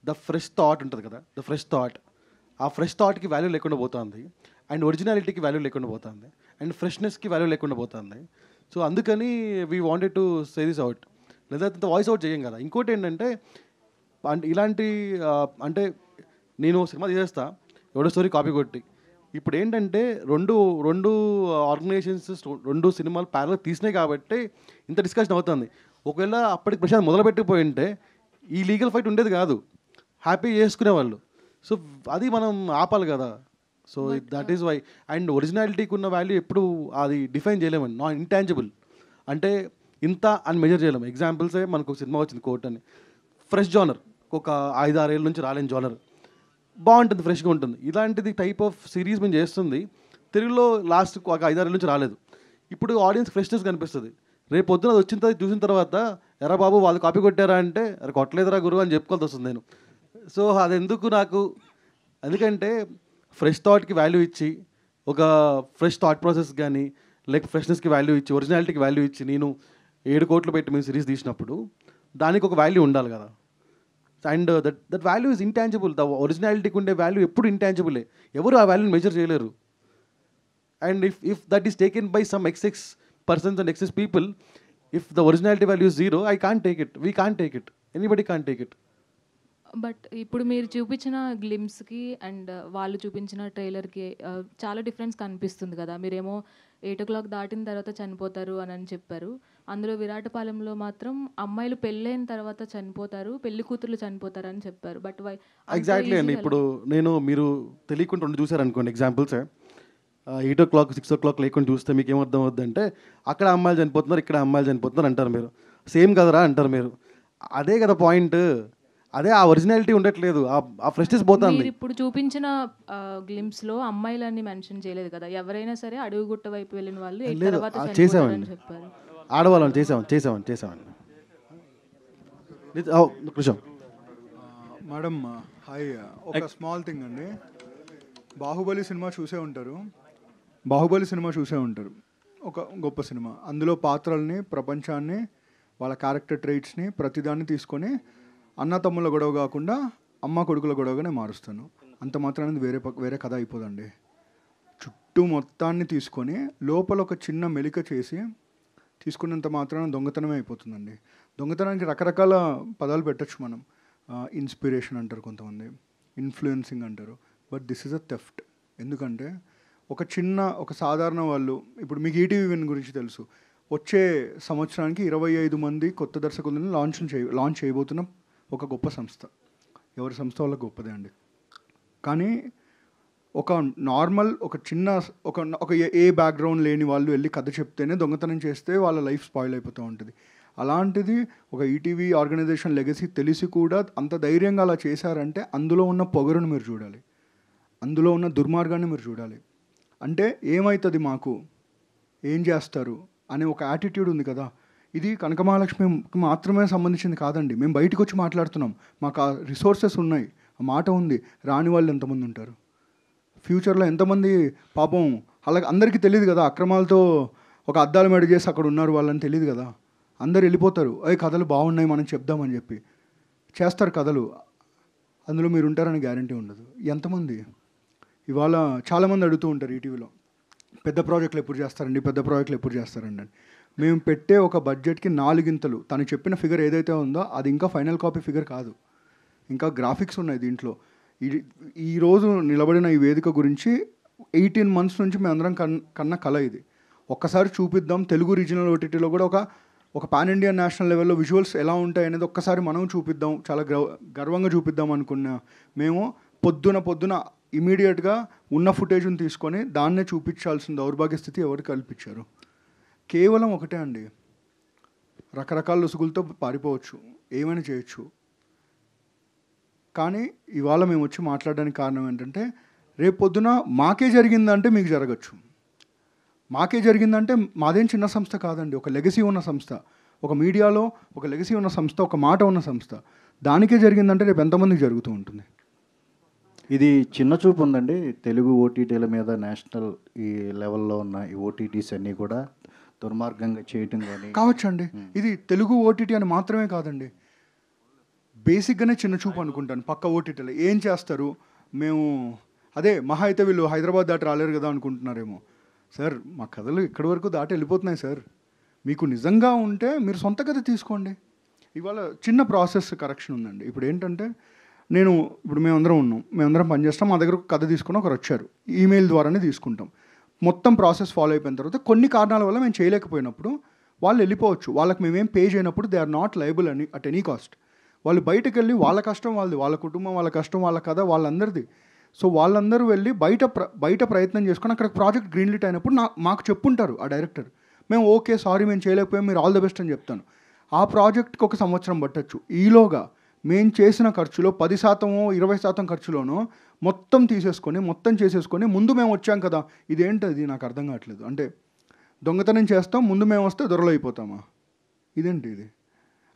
ద ఫ్రెష్ థాట్ ఉంటుంది కదా, ద ఫ్రెష్ థాట్, ఆ ఫ్రెష్ థాట్కి వాల్యూ లేకుండా పోతుంది, అండ్ ఒరిజినాలిటీకి వాల్యూ లేకుండా పోతుంది, అండ్ ఫ్రెష్నెస్కి వాల్యూ లేకుండా పోతుంది. సో అందుకని we wanted to say this out, లేదా వాయిస్ అవుట్ చేయం కదా. ఇంకోటి ఏంటంటే ఇలాంటి అంటే నేను సినిమా తీసేస్తా ఎవడో స్టోరీ కాపీ కొట్టి, ఇప్పుడు ఏంటంటే రెండు ఆర్గనైజేషన్స్ రెండు సినిమాలు ప్యారల్ తీసినాయి కాబట్టి ఇంత డిస్కషన్ అవుతుంది. ఒకవేళ అప్పటికి ప్రశాంత్ మొదలుపెట్టిపోయి ఉంటే ఈ లీగల్ ఫైట్ ఉండేది కాదు, హ్యాపీ చేసుకునేవాళ్ళు. సో అది మనం ఆపాలి కదా. So that is why. And ఒరిజినాలిటీకి ఉన్న వాల్యూ ఎప్పుడు అది డిఫైన్ చేయలేమండి, నాట్ ఇంటాంజిబుల్ అంటే ఇంత అని మెజర్ చేయలేము. ఎగ్జాంపుల్సే మనకు ఒక సినిమా వచ్చింది కోర్ట్ అని, ఫ్రెష్ జానర్, ఒక 5-6 ఏళ్ళ నుంచి రాలేని జానర్, బాగుంటుంది, ఫ్రెష్గా ఉంటుంది. ఇలాంటిది టైప్ ఆఫ్ సిరీస్ మేము చేస్తుంది తెలుగులో లాస్ట్ ఒక 5-6 ఏళ్ళ నుంచి రాలేదు. ఇప్పుడు ఆడియన్స్ ఫ్రెష్నెస్ కనిపిస్తుంది. రేపు పొద్దున అది వచ్చిన తర్వాత చూసిన తర్వాత ఎరా బాబు వాళ్ళు కాపీ కొట్టారా అంటే అరే కొట్టలేదురా గురువు అని చెప్పుకోవాల్సి వస్తుంది నేను. సో అది ఎందుకు నాకు, ఎందుకంటే ఫ్రెష్ థాట్కి వాల్యూ ఇచ్చి, ఒక ఫ్రెష్ థాట్ ప్రాసెస్ కానీ లైక్ ఫ్రెష్నెస్కి వాల్యూ ఇచ్చి, ఒరిజినాలిటీకి వాల్యూ ఇచ్చి, నేను 7 కోట్లు పెట్టి మేము సిరీస్ తీసినప్పుడు దానికి ఒక వాల్యూ ఉండాలి కదా. And that value is intangible. The ఒరిజినాలిటీకి ఉండే వాల్యూ ఎప్పుడు ఇంటాంజిబులే, ఎవరు ఆ వాల్యూని మెజర్ చేయలేరు. And if that is taken by some excess persons and excess people, if the originality value is 0, I can't take it, we can't take it, anybody can't take it. But ఇప్పుడు మీరు చూపించిన గ్లిమ్స్కి and వాళ్ళు చూపించిన ట్రైలర్కి చాలా difference కనిపిస్తుంది కదా. మీరేమో 8 o'clock దాటిన తర్వాత చనిపోతారు అని చెప్పారు. అందులో విరాటపాలెంలో మాత్రం అమ్మాయిలు పెళ్ళైన తర్వాత చనిపోతారు, పెళ్లి కూతుర్లు చనిపోతారు అని చెప్పారు. బట్ ఎగ్జాక్ట్లీ అండి. ఇప్పుడు మీరు తెలియకుండా 2 చూసారనుకోండి ఎగ్జాంపుల్సే, 8 o'clock 6 o'clock లేకుండా చూస్తే మీకు ఏమర్థం అవుద్దంటే అక్కడ అమ్మాయిలు చనిపోతున్నారు, ఇక్కడ అమ్మాయిలు చనిపోతున్నారు అంటారు మీరు. సేమ్ కదరా అంటారు మీరు. అదే కదా పాయింట్, అదే ఆ ఒరిజినాలిటీ ఉండట్లేదు, ఆ ఫ్రెష్నెస్ పోతుంది. ఇప్పుడు చూపించిన గ్లిమ్స్లో అమ్మాయిలని మెన్షన్ చేయలేదు కదా. ఎవరైనా సరే అడుగుగుట్ట వైపు వెళ్ళిన వాళ్ళు తర్వాత చనిపోతారని చెప్పారు. ఆడవాళ్ళని చేసామండి. కృష్ణ మేడం హాయ్, ఒక స్మాల్ థింగ్ అండి. బాహుబలి సినిమా చూసే ఉంటారు. ఒక గొప్ప సినిమా. అందులో పాత్రల్ని, ప్రపంచాన్ని, వాళ్ళ క్యారెక్టర్ ట్రైట్స్ని ప్రతిదాన్ని తీసుకొని అన్న తమ్ముళ్ళ గొడవ కాకుండా అమ్మ కొడుకుల గొడవగానే మారుస్తాను. అంత మాత్రాన్ని వేరే కథ అయిపోదండి. చుట్టూ మొత్తాన్ని తీసుకొని లోపల ఒక చిన్న మెలిక చేసి తీసుకున్నంత మాత్రాన దొంగతనమే అయిపోతుందండి. దొంగతనానికి రకరకాల పదాలు పెట్టచ్చు మనం. ఇన్స్పిరేషన్ అంటారు కొంతమంది, ఇన్ఫ్లుయెన్సింగ్ అంటారు, but this is a theft. ఎందుకంటే ఒక సాధారణ వాళ్ళు, ఇప్పుడు మీకు ఈటీవీ విన్ గురించి తెలుసు, వచ్చే సంవత్సరానికి 25 మంది కొత్త దర్శకులను లాంచ్ చేయబోతున్న ఒక గొప్ప సంస్థ. ఎవరి సంస్థ వల్ల గొప్పదే అండి. కానీ ఒక నార్మల్ ఒక ఏ బ్యాక్గ్రౌండ్ లేని వాళ్ళు వెళ్ళి కథ చెప్తేనే దొంగతనం చేస్తే వాళ్ళ లైఫ్ స్పాయిల్ అయిపోతూ ఉంటుంది. అలాంటిది ఒక ఈటీవీ ఆర్గనైజేషన్ లెగసీ తెలిసి కూడా అంత ధైర్యంగా అలా చేశారంటే అందులో ఉన్న పొగరును మీరు చూడాలి, అందులో ఉన్న దుర్మార్గాన్ని మీరు చూడాలి. అంటే ఏమవుతుంది, మాకు ఏం చేస్తారు అనే ఒక యాటిట్యూడ్ ఉంది కదా. ఇది కనకమహాలక్ష్మికి మాత్రమే సంబంధించింది కాదండి. మేము బయటకు వచ్చి మాట్లాడుతున్నాం, మాకు ఆ రిసోర్సెస్ ఉన్నాయి, ఆ మాట ఉంది. రాని వాళ్ళు ఎంతమంది ఉంటారు ఫ్యూచర్లో? ఎంతమంది పాపం అలాగే అందరికీ తెలియదు కదా, అక్రమాలతో ఒక అద్దాల మేడ చేసి అక్కడ ఉన్నారు వాళ్ళని తెలియదు కదా. అందరు వెళ్ళిపోతారు, అవి కథలు బాగున్నాయి మనం చెప్దామని చెప్పి చేస్తారు కథలు, అందులో మీరు ఉంటారని గ్యారంటీ ఉండదు. ఎంతమంది ఇవాళ చాలామంది అడుగుతూ ఉంటారు ఈటీవీలో, పెద్ద ప్రాజెక్టులు ఎప్పుడు చేస్తారండి, పెద్ద ప్రాజెక్టులు ఎప్పుడు చేస్తారండి అని. మేము పెట్టే ఒక బడ్జెట్కి 4 గింతలు. తను చెప్పిన ఫిగర్ ఏదైతే ఉందో అది ఇంకా ఫైనల్ కాపీ ఫిగర్ కాదు, ఇంకా గ్రాఫిక్స్ ఉన్నాయి దీంట్లో. ఈరోజు నిలబడిన ఈ వేదిక గురించి 18 months నుంచి మేము అందరం కన్న కళ ఇది. ఒక్కసారి చూపిద్దాం, తెలుగు రీజనల్ ఓటీటీలో కూడా ఒక పాన్ ఇండియా నేషనల్ లెవెల్లో విజువల్స్ ఎలా ఉంటాయి అనేది ఒక్కసారి మనం చూపిద్దాం, చాలా గర్వంగా చూపిద్దాం అనుకున్నా. మేము పొద్దున ఇమీడియట్గా ఉన్న ఫుటేజ్ని తీసుకొని దాన్నే చూపించాల్సిన దౌర్భాగ్య స్థితి ఎవరు కల్పించారు? కేవలం ఒకటే అండి, రకరకాల లొసుగులతో పారిపోవచ్చు, ఏమైనా చేయొచ్చు. కానీ ఇవాళ మేము వచ్చి మాట్లాడడానికి కారణం ఏంటంటే, రేపు పొద్దున మాకే జరిగిందంటే మీకు జరగచ్చు. మాకే జరిగిందంటే మాదేం చిన్న సంస్థ కాదండి, ఒక లెగసీ ఉన్న సంస్థ, ఒక మీడియాలో ఒక లెగసీ ఉన్న సంస్థ, ఒక మాట ఉన్న సంస్థ. దానికే జరిగిందంటే రేపు ఎంతమందికి జరుగుతూ ఉంటుంది? ఇది చిన్న చూపు ఉందండి తెలుగు ఓటీటీల మీద. నేషనల్ ఈ లెవెల్లో ఉన్న ఈ ఓటీటీస్ అన్నీ కూడా దుర్మార్గంగా చేయటం కానీ కావచ్చండి. ఇది తెలుగు ఓటీటీ అని మాత్రమే కాదండి, బేసిక్గానే చిన్న చూపు అనుకుంటాను. పక్క ఓటీటీలో ఏం చేస్తారు, మేము అదే మహా అయితే వీళ్ళు హైదరాబాద్ దాటి రాలేరు కదా అనుకుంటున్నారేమో. సార్ మా కథలు ఇక్కడి వరకు దాటి వెళ్ళిపోతున్నాయి సార్. మీకు నిజంగా ఉంటే మీరు సొంత కథ తీసుకోండి. ఇవాళ చిన్న ప్రాసెస్ కరెక్షన్ ఉందండి. ఇప్పుడు ఏంటంటే ఇప్పుడు మేమందరం ఉన్నాం, మేమందరం పనిచేస్తాం, మా దగ్గర ఒక కథ తీసుకుని ఒకరు వచ్చారు, ఈమెయిల్ ద్వారానే తీసుకుంటాం. మొత్తం ప్రాసెస్ ఫాలో అయిపోయిన తర్వాత కొన్ని కారణాల వల్ల మేము చేయలేకపోయినప్పుడు వాళ్ళు వెళ్ళిపోవచ్చు. వాళ్ళకి మేమేం పే చేయనప్పుడు దే ఆర్ నాట్ లయబుల్ అని అట్ ఎనీ కాస్ట్. వాళ్ళు బయటకు వెళ్ళి వాళ్ళ కష్టం వాళ్ళది, వాళ్ళ కుటుంబం వాళ్ళ కష్టం, వాళ్ళ కథ వాళ్ళందరిది. సో వాళ్ళందరూ వెళ్ళి బయట ప్రయత్నం చేసుకొని అక్కడ ప్రాజెక్ట్ గ్రీన్లిట్ అయినప్పుడు మాకు చెప్పుంటారు ఆ డైరెక్టర్, మేము ఓకే సారీ మేము చేయలేకపోయాం, మీరు ఆల్ ద బెస్ట్ అని చెప్తాను. ఆ ప్రాజెక్ట్కి 1 సంవత్సరం పట్టచ్చు. ఈలోగా మేము చేసిన ఖర్చులో 10% 20% ఖర్చులోనో మొత్తం చేసేసుకొని ముందు మేము వచ్చాం కదా, ఇదేంటది నాకు అర్థం కావట్లేదు. అంటే దొంగతనం చేస్తాం, ముందు మేము వస్తే దొరలు అయిపోతామా? ఇదేంటి ఇది?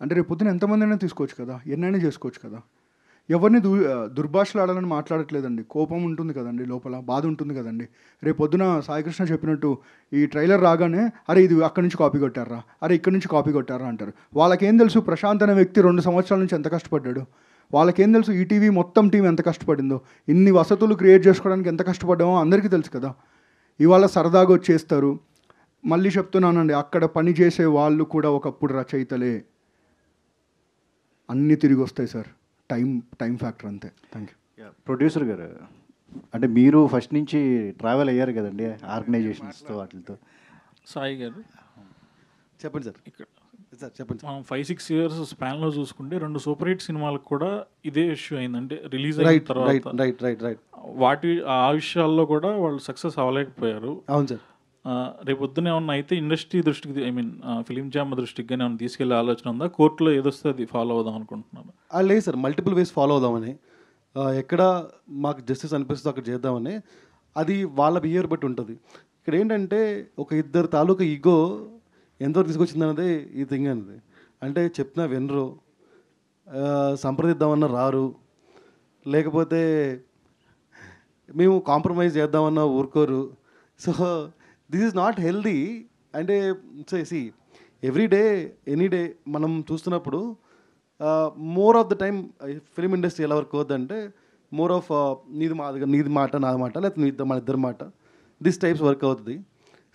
అంటే రేపు పొద్దున ఎంతమందైనా తీసుకోవచ్చు కదా, ఎన్నైనా చేసుకోవచ్చు కదా. ఎవరిని దుర్భాషలు ఆడాలని మాట్లాడట్లేదండి. కోపం ఉంటుంది కదండి, లోపల బాధ ఉంటుంది కదండి. రేపు పొద్దున సాయికృష్ణ చెప్పినట్టు ఈ ట్రైలర్ రాగానే అరే ఇది అక్కడి నుంచి కాపీ కొట్టారా, అరే ఇక్కడి నుంచి కాపీ కొట్టారా అంటారు. వాళ్ళకేం తెలుసు ప్రశాంత్ అనే వ్యక్తి 2 సంవత్సరాల నుంచి ఎంత కష్టపడ్డాడు? వాళ్ళకేం తెలుసు ఈటీవీ మొత్తం టీం ఎంత కష్టపడిందో? ఇన్ని వసతులు క్రియేట్ చేసుకోవడానికి ఎంత కష్టపడ్డామో అందరికీ తెలుసు కదా. ఇవాళ సరదాగా వచ్చేస్తారు. మళ్ళీ చెప్తున్నానండి, అక్కడ పని చేసే వాళ్ళు కూడా ఒకప్పుడు రచయితలే. అన్నీ తిరిగి వస్తాయి సార్, టైం ఫ్యాక్టర్ అంతే. Thank you. ప్రొడ్యూసర్ గారు, అంటే మీరు ఫస్ట్ నుంచి ట్రావెల్ అయ్యారు కదండి ఆర్గనైజేషన్స్తో వాటితో. సాయి గారు చెప్పండి సార్. ఇక్కడ సార్ చెప్పండి. మనం 5-6 years స్పాన్లో చూసుకుంటే 2 సూపర్ హిట్ సినిమాలకు కూడా ఇదే ఇష్యూ అయిందంటే రిలీజ్ అయిన తర్వాత ఆ విషయాల్లో కూడా వాళ్ళు సక్సెస్ అవ్వలేకపోయారు. అవును సార్. రేపు పొద్దున ఏమన్నా అయితే ఇండస్ట్రీ దృష్టికి, ఐ మీన్ ఫిలిం ఛాంబర్ దృష్టికి కానీ ఏమైనా తీసుకెళ్లే ఆలోచన ఉందా? కోర్టులో ఏదొస్తే అది ఫాలో అవుదాం అనుకుంటున్నాను. లేదు సార్, మల్టిపుల్ వేస్ ఫాలో అవుదామని, ఎక్కడ మాకు జస్టిస్ అనిపిస్తుందో అక్కడ చేద్దామని. అది వాళ్ళ బిహేవియర్ బట్టి ఉంటుంది. ఇక్కడ ఏంటంటే ఒక ఇద్దరు తాలూకా ఈగో ఎంతవరకు తీసుకొచ్చింది అన్నది ఈ థింగ్ అనేది. అంటే చెప్పినా వినరు, సంప్రదిద్దామన్నా రారు, లేకపోతే మేము కాంప్రమైజ్ చేద్దామన్నా ఊరుకోరు. So this is not healthy. అంటే see every day any day మనం చూస్తున్నప్పుడు more of the time film industry ఎలా వర్క్ అవుతుందంటే మోర్ ఆఫ్ నీది మాట నాది మాట, లేకపోతే మన ఇద్దరి మాట, దిస్ టైప్స్ వర్క్ అవుతుంది.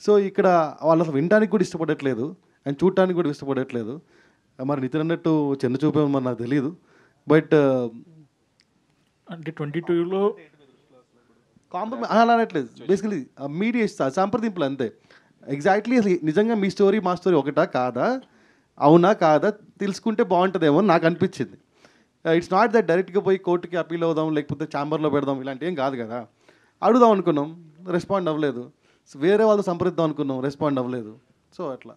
సో ఇక్కడ వాళ్ళు అసలు వినడానికి కూడా ఇష్టపడట్లేదు అండ్ చూడటానికి కూడా ఇష్టపడట్లేదు. మరి నితిన్ అన్నట్టు చిన్న చూపే మరి నాకు తెలియదు. బట్ అంటే 22లో కాంప్రమైజ్ అలా అనట్లేదు. బేసికలీ మీడియేషన్ సంప్రదింపులు అంతే. ఎగ్జాక్ట్లీ అసలు నిజంగా మీ స్టోరీ మా స్టోరీ ఒకటా కాదా, అవునా కాదా తెలుసుకుంటే బాగుంటుందేమో నాకు అనిపించింది. ఇట్స్ నాట్ దట్ డైరెక్ట్గా పోయి కోర్టుకి అప్పీల్ అవుదాం, లేకపోతే ఛాంబర్లో పెడదాం, ఇలాంటి ఏం కాదు కదా. అడుగుదాం అనుకున్నాం, రెస్పాండ్ అవ్వలేదు. వేరే వాళ్ళు సంప్రదిద్దాం అనుకున్నాం, రెస్పాండ్ అవ్వలేదు. సో అట్లా.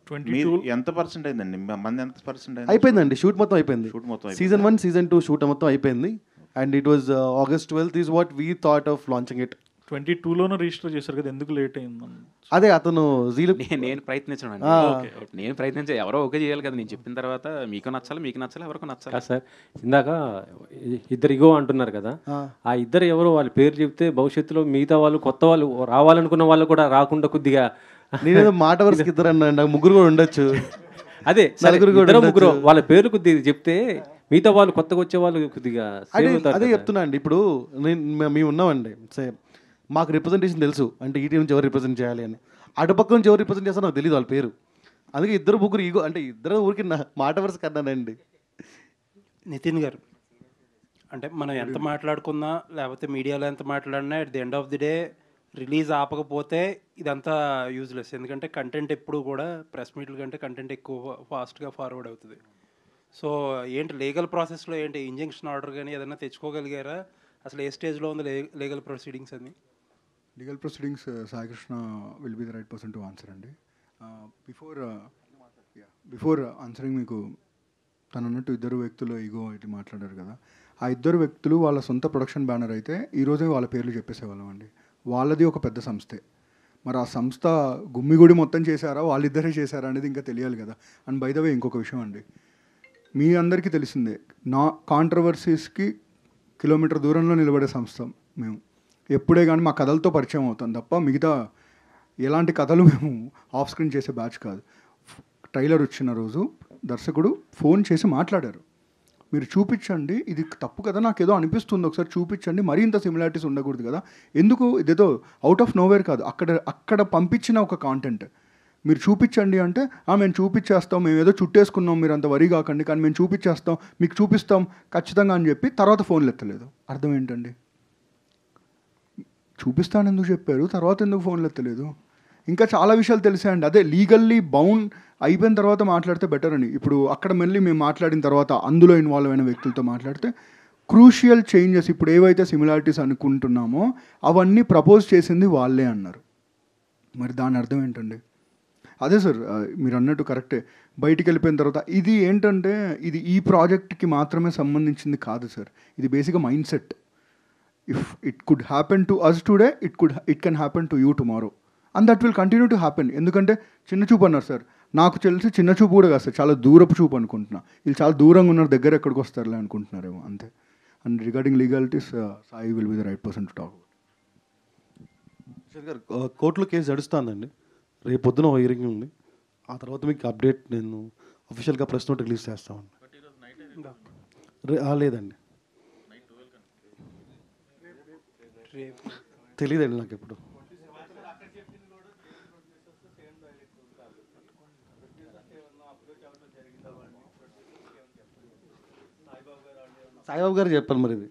ఎంత పర్సెంట్ అయిందండి? మంది ఎంత పర్సెంట్ అయిపోయిందండి? షూట్ మొత్తం అయిపోయింది. సీజన్ 1 సీజన్ 2 షూట్ మొత్తం అయిపోయింది. And it was August 12th is what we thought of launching it. 22లోనే రిజిస్టర్ చేశారు కదా, ఎందుకు లేట్ అయిందని? అదే అతను నేను ప్రయత్నించడం నేను ప్రయత్నించే ఎవరో ఓకే చేయాలి కదా. నేను చెప్పిన తర్వాత మీకు నచ్చాలి, మీకు నచ్చాలి, ఎవరికి నచ్చాలి. సార్ ఇందాక ఇద్దరు ఇగో అంటున్నారు కదా, ఆ ఇద్దరు ఎవరో వాళ్ళ పేరు చెప్తే భవిష్యత్తులో మిగతా వాళ్ళు కొత్త వాళ్ళు రావాలనుకున్న వాళ్ళు కూడా రాకుండా కొద్దిగా నేనేదో మాట వరుసకి ఇద్దరు అన్నా, ముగ్గురు కూడా ఉండొచ్చు. అదే ముగ్గురు వాళ్ళ పేరు కొద్దిగా చెప్తే మిగతా వాళ్ళు కొత్తగా వచ్చే వాళ్ళు కొద్దిగా అదే చెప్తున్నా అండి. ఇప్పుడు మేము ఉన్నామండి, మాకు రిప్రజెంటేషన్ తెలుసు అంటే ఈటీ నుంచి ఎవరు రిప్రజెంట్ చేయాలి అని, అటుపక్క నుంచి ఎవరు రిప్రజెంట్ చేస్తారో నాకు తెలియదు వాళ్ళ పేరు. అందుకే ఇద్దరు ముగ్గురు ఈగో అంటే ఇద్దరు ఊరికి మాట వరుస కన్నానండి. నితిన్ గారు, అంటే మనం ఎంత మాట్లాడుకున్నా లేకపోతే మీడియాలో ఎంత మాట్లాడినా at the end of the day release ఆపకపోతే ఇదంతా యూజ్లెస్. ఎందుకంటే కంటెంట్ ఎప్పుడు కూడా ప్రెస్ మీట్ల కంటే కంటెంట్ ఎక్కువ ఫాస్ట్గా ఫార్వర్డ్ అవుతుంది. సో ఏంటి లీగల్ ప్రాసెస్లో ఏంటి ఇంజంక్షన్ ఆర్డర్ కానీ ఏదైనా తెచ్చుకోగలిగారా? అసలు ఏ స్టేజ్లో ఉంది లీగల్ ప్రొసీడింగ్స్ అని? Legal proceedings Saikrishna will be the right person to answer అండి. బిఫోర్ ఆన్సరింగ్ మీకు తను అన్నట్టు ఇద్దరు వ్యక్తులు ఈగో ఇటు మాట్లాడారు కదా, ఆ ఇద్దరు వ్యక్తులు వాళ్ళ సొంత ప్రొడక్షన్ బ్యానర్ అయితే ఈరోజే వాళ్ళ పేర్లు చెప్పేసేవాళ్ళం అండి. వాళ్ళది ఒక పెద్ద సంస్థే. మరి ఆ సంస్థ గుమ్మిగుడి మొత్తం చేశారా, వాళ్ళిద్దరే చేశారా అనేది ఇంకా తెలియాలి కదా. అండ్ బై ద వే ఇంకొక విషయం అండి, మీ అందరికీ తెలిసిందే, నా కాంట్రవర్సీస్కి కిలోమీటర్ దూరంలో నిలబడే సంస్థ మేము. ఎప్పుడే కానీ మా కథలతో పరిచయం అవుతాం తప్ప మిగతా ఎలాంటి కథలు మేము ఆఫ్ స్క్రీన్ చేసే బ్యాచ్ కాదు. ట్రైలర్ వచ్చిన రోజు దర్శకుడు ఫోన్ చేసి మాట్లాడారు, మీరు చూపించండి, ఇది తప్పు కదా, నాకు ఏదో అనిపిస్తుంది, ఒకసారి చూపించండి, మరీ ఇంత సిమిలారిటీస్ ఉండకూడదు కదా, ఎందుకు ఇదేదో అవుట్ ఆఫ్ నోవేర్ కాదు, అక్కడ పంపించిన ఒక కాంటెంట్ మీరు చూపించండి అంటే, మేము చూపించేస్తాం, మేము ఏదో చుట్టేసుకున్నాం, మీరు అంత వరి కాకండి, కానీ మేము చూపించేస్తాం, మీకు చూపిస్తాం ఖచ్చితంగా అని చెప్పి తర్వాత ఫోన్లు ఎత్తలేదు. అర్థం ఏంటండి? చూపిస్తాను ఎందుకు చెప్పారు, తర్వాత ఎందుకు ఫోన్లు ఎత్తలేదు? ఇంకా చాలా విషయాలు తెలిసాయండి. అదే లీగల్లీ బౌండ్ అయిపోయిన తర్వాత మాట్లాడితే బెటర్ అని. ఇప్పుడు అక్కడ మళ్ళీ మేము మాట్లాడిన తర్వాత అందులో ఇన్వాల్వ్ అయిన వ్యక్తులతో మాట్లాడితే క్రూషియల్ చేంజెస్ ఇప్పుడు ఏవైతే సిమిలారిటీస్ అనుకుంటున్నామో అవన్నీ ప్రపోజ్ చేసింది వాళ్ళే అన్నారు. మరి దాని అర్థం ఏంటండి? అదే సార్ మీరు అన్నట్టు కరెక్టే. బయటికి వెళ్ళిపోయిన తర్వాత ఇది ఏంటంటే ఇది ఈ ప్రాజెక్ట్కి మాత్రమే సంబంధించింది కాదు సార్, ఇది బేసిక్గా mindset. If it could happen to us today, it can happen to you tomorrow, and that will continue to happen. ఎందుకంటే చిన్న చూపు అన్నారు సార్, నాకు తెలిసి చిన్న చూపు కూడా కాదు సార్, చాలా దూరపు చూపు అనుకుంటున్నా. వీళ్ళు చాలా దూరంగా ఉన్నారు, దగ్గర ఎక్కడికి వస్తారులే అనుకుంటున్నారేమో అంతే. And regarding legalities Sai will be the right person to talk. గారు కోర్టులో కేసు నడుస్తుందండి, రేపు పొద్దున హియరింగ్ ఉంది, ఆ తర్వాత మీకు అప్డేట్ నేను అఫీషియల్గా ప్రెస్ నోట్ రిలీజ్ చేస్తామండి. లేదండి తెలియదండి నాకు ఎప్పుడు. సాయిబాబు గారు చెప్పాలి మరి ఇది.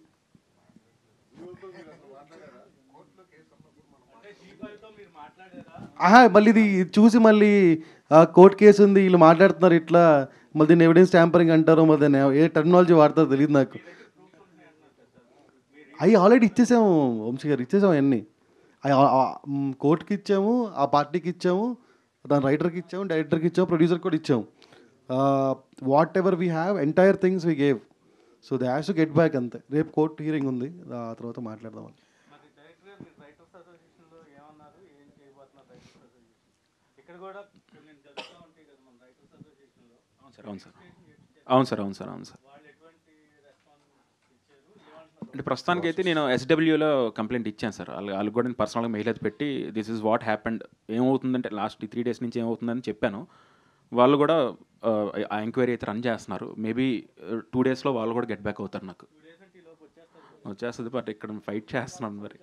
మళ్ళీ ఇది చూసి మళ్ళీ కోర్టు కేసు ఉంది వీళ్ళు మాట్లాడుతున్నారు ఇట్లా, మళ్ళీ దీన్ని ఎవిడెన్స్ ట్యాంపరింగ్ అంటారు, మళ్ళీ దాన్ని ఏ టెక్నాలజీ వాడతారో తెలియదు నాకు. అవి ఆల్రెడీ ఇచ్చేసాము వంశీ గారు, ఇచ్చేసాము అవన్నీ. కోర్టుకి ఇచ్చాము, ఆ పార్టీకి ఇచ్చాము, దాని రైటర్కి ఇచ్చాము, డైరెక్టర్కి ఇచ్చాము, ప్రొడ్యూసర్కి కూడా ఇచ్చాము. What ever we have entire things we gave, so they has to get back అంతే. రేపు కోర్టు హియరింగ్ ఉంది, ఆ తర్వాత మాట్లాడదాం. అవును సార్. అంటే ప్రస్తుతానికి అయితే నేను ఎస్డబ్ల్యూలో కంప్లైంట్ ఇచ్చాను సార్. వాళ్ళు కూడా నేను పర్సనల్గా మెయిల్ అయితే పెట్టి దిస్ ఈజ్ వాట్ హ్యాపెండ్, ఏమవుతుందంటే లాస్ట్ 3 days నుంచి ఏమవుతుందని చెప్పాను. వాళ్ళు కూడా ఆ ఎంక్వైరీ అయితే రన్ చేస్తున్నారు. మేబీ 2 daysలో వాళ్ళు కూడా గెట్ బ్యాక్ అవుతారు. నాకు వచ్చేస్తుంది, బట్ ఇక్కడ ఫైట్ చేస్తున్నాను. మరి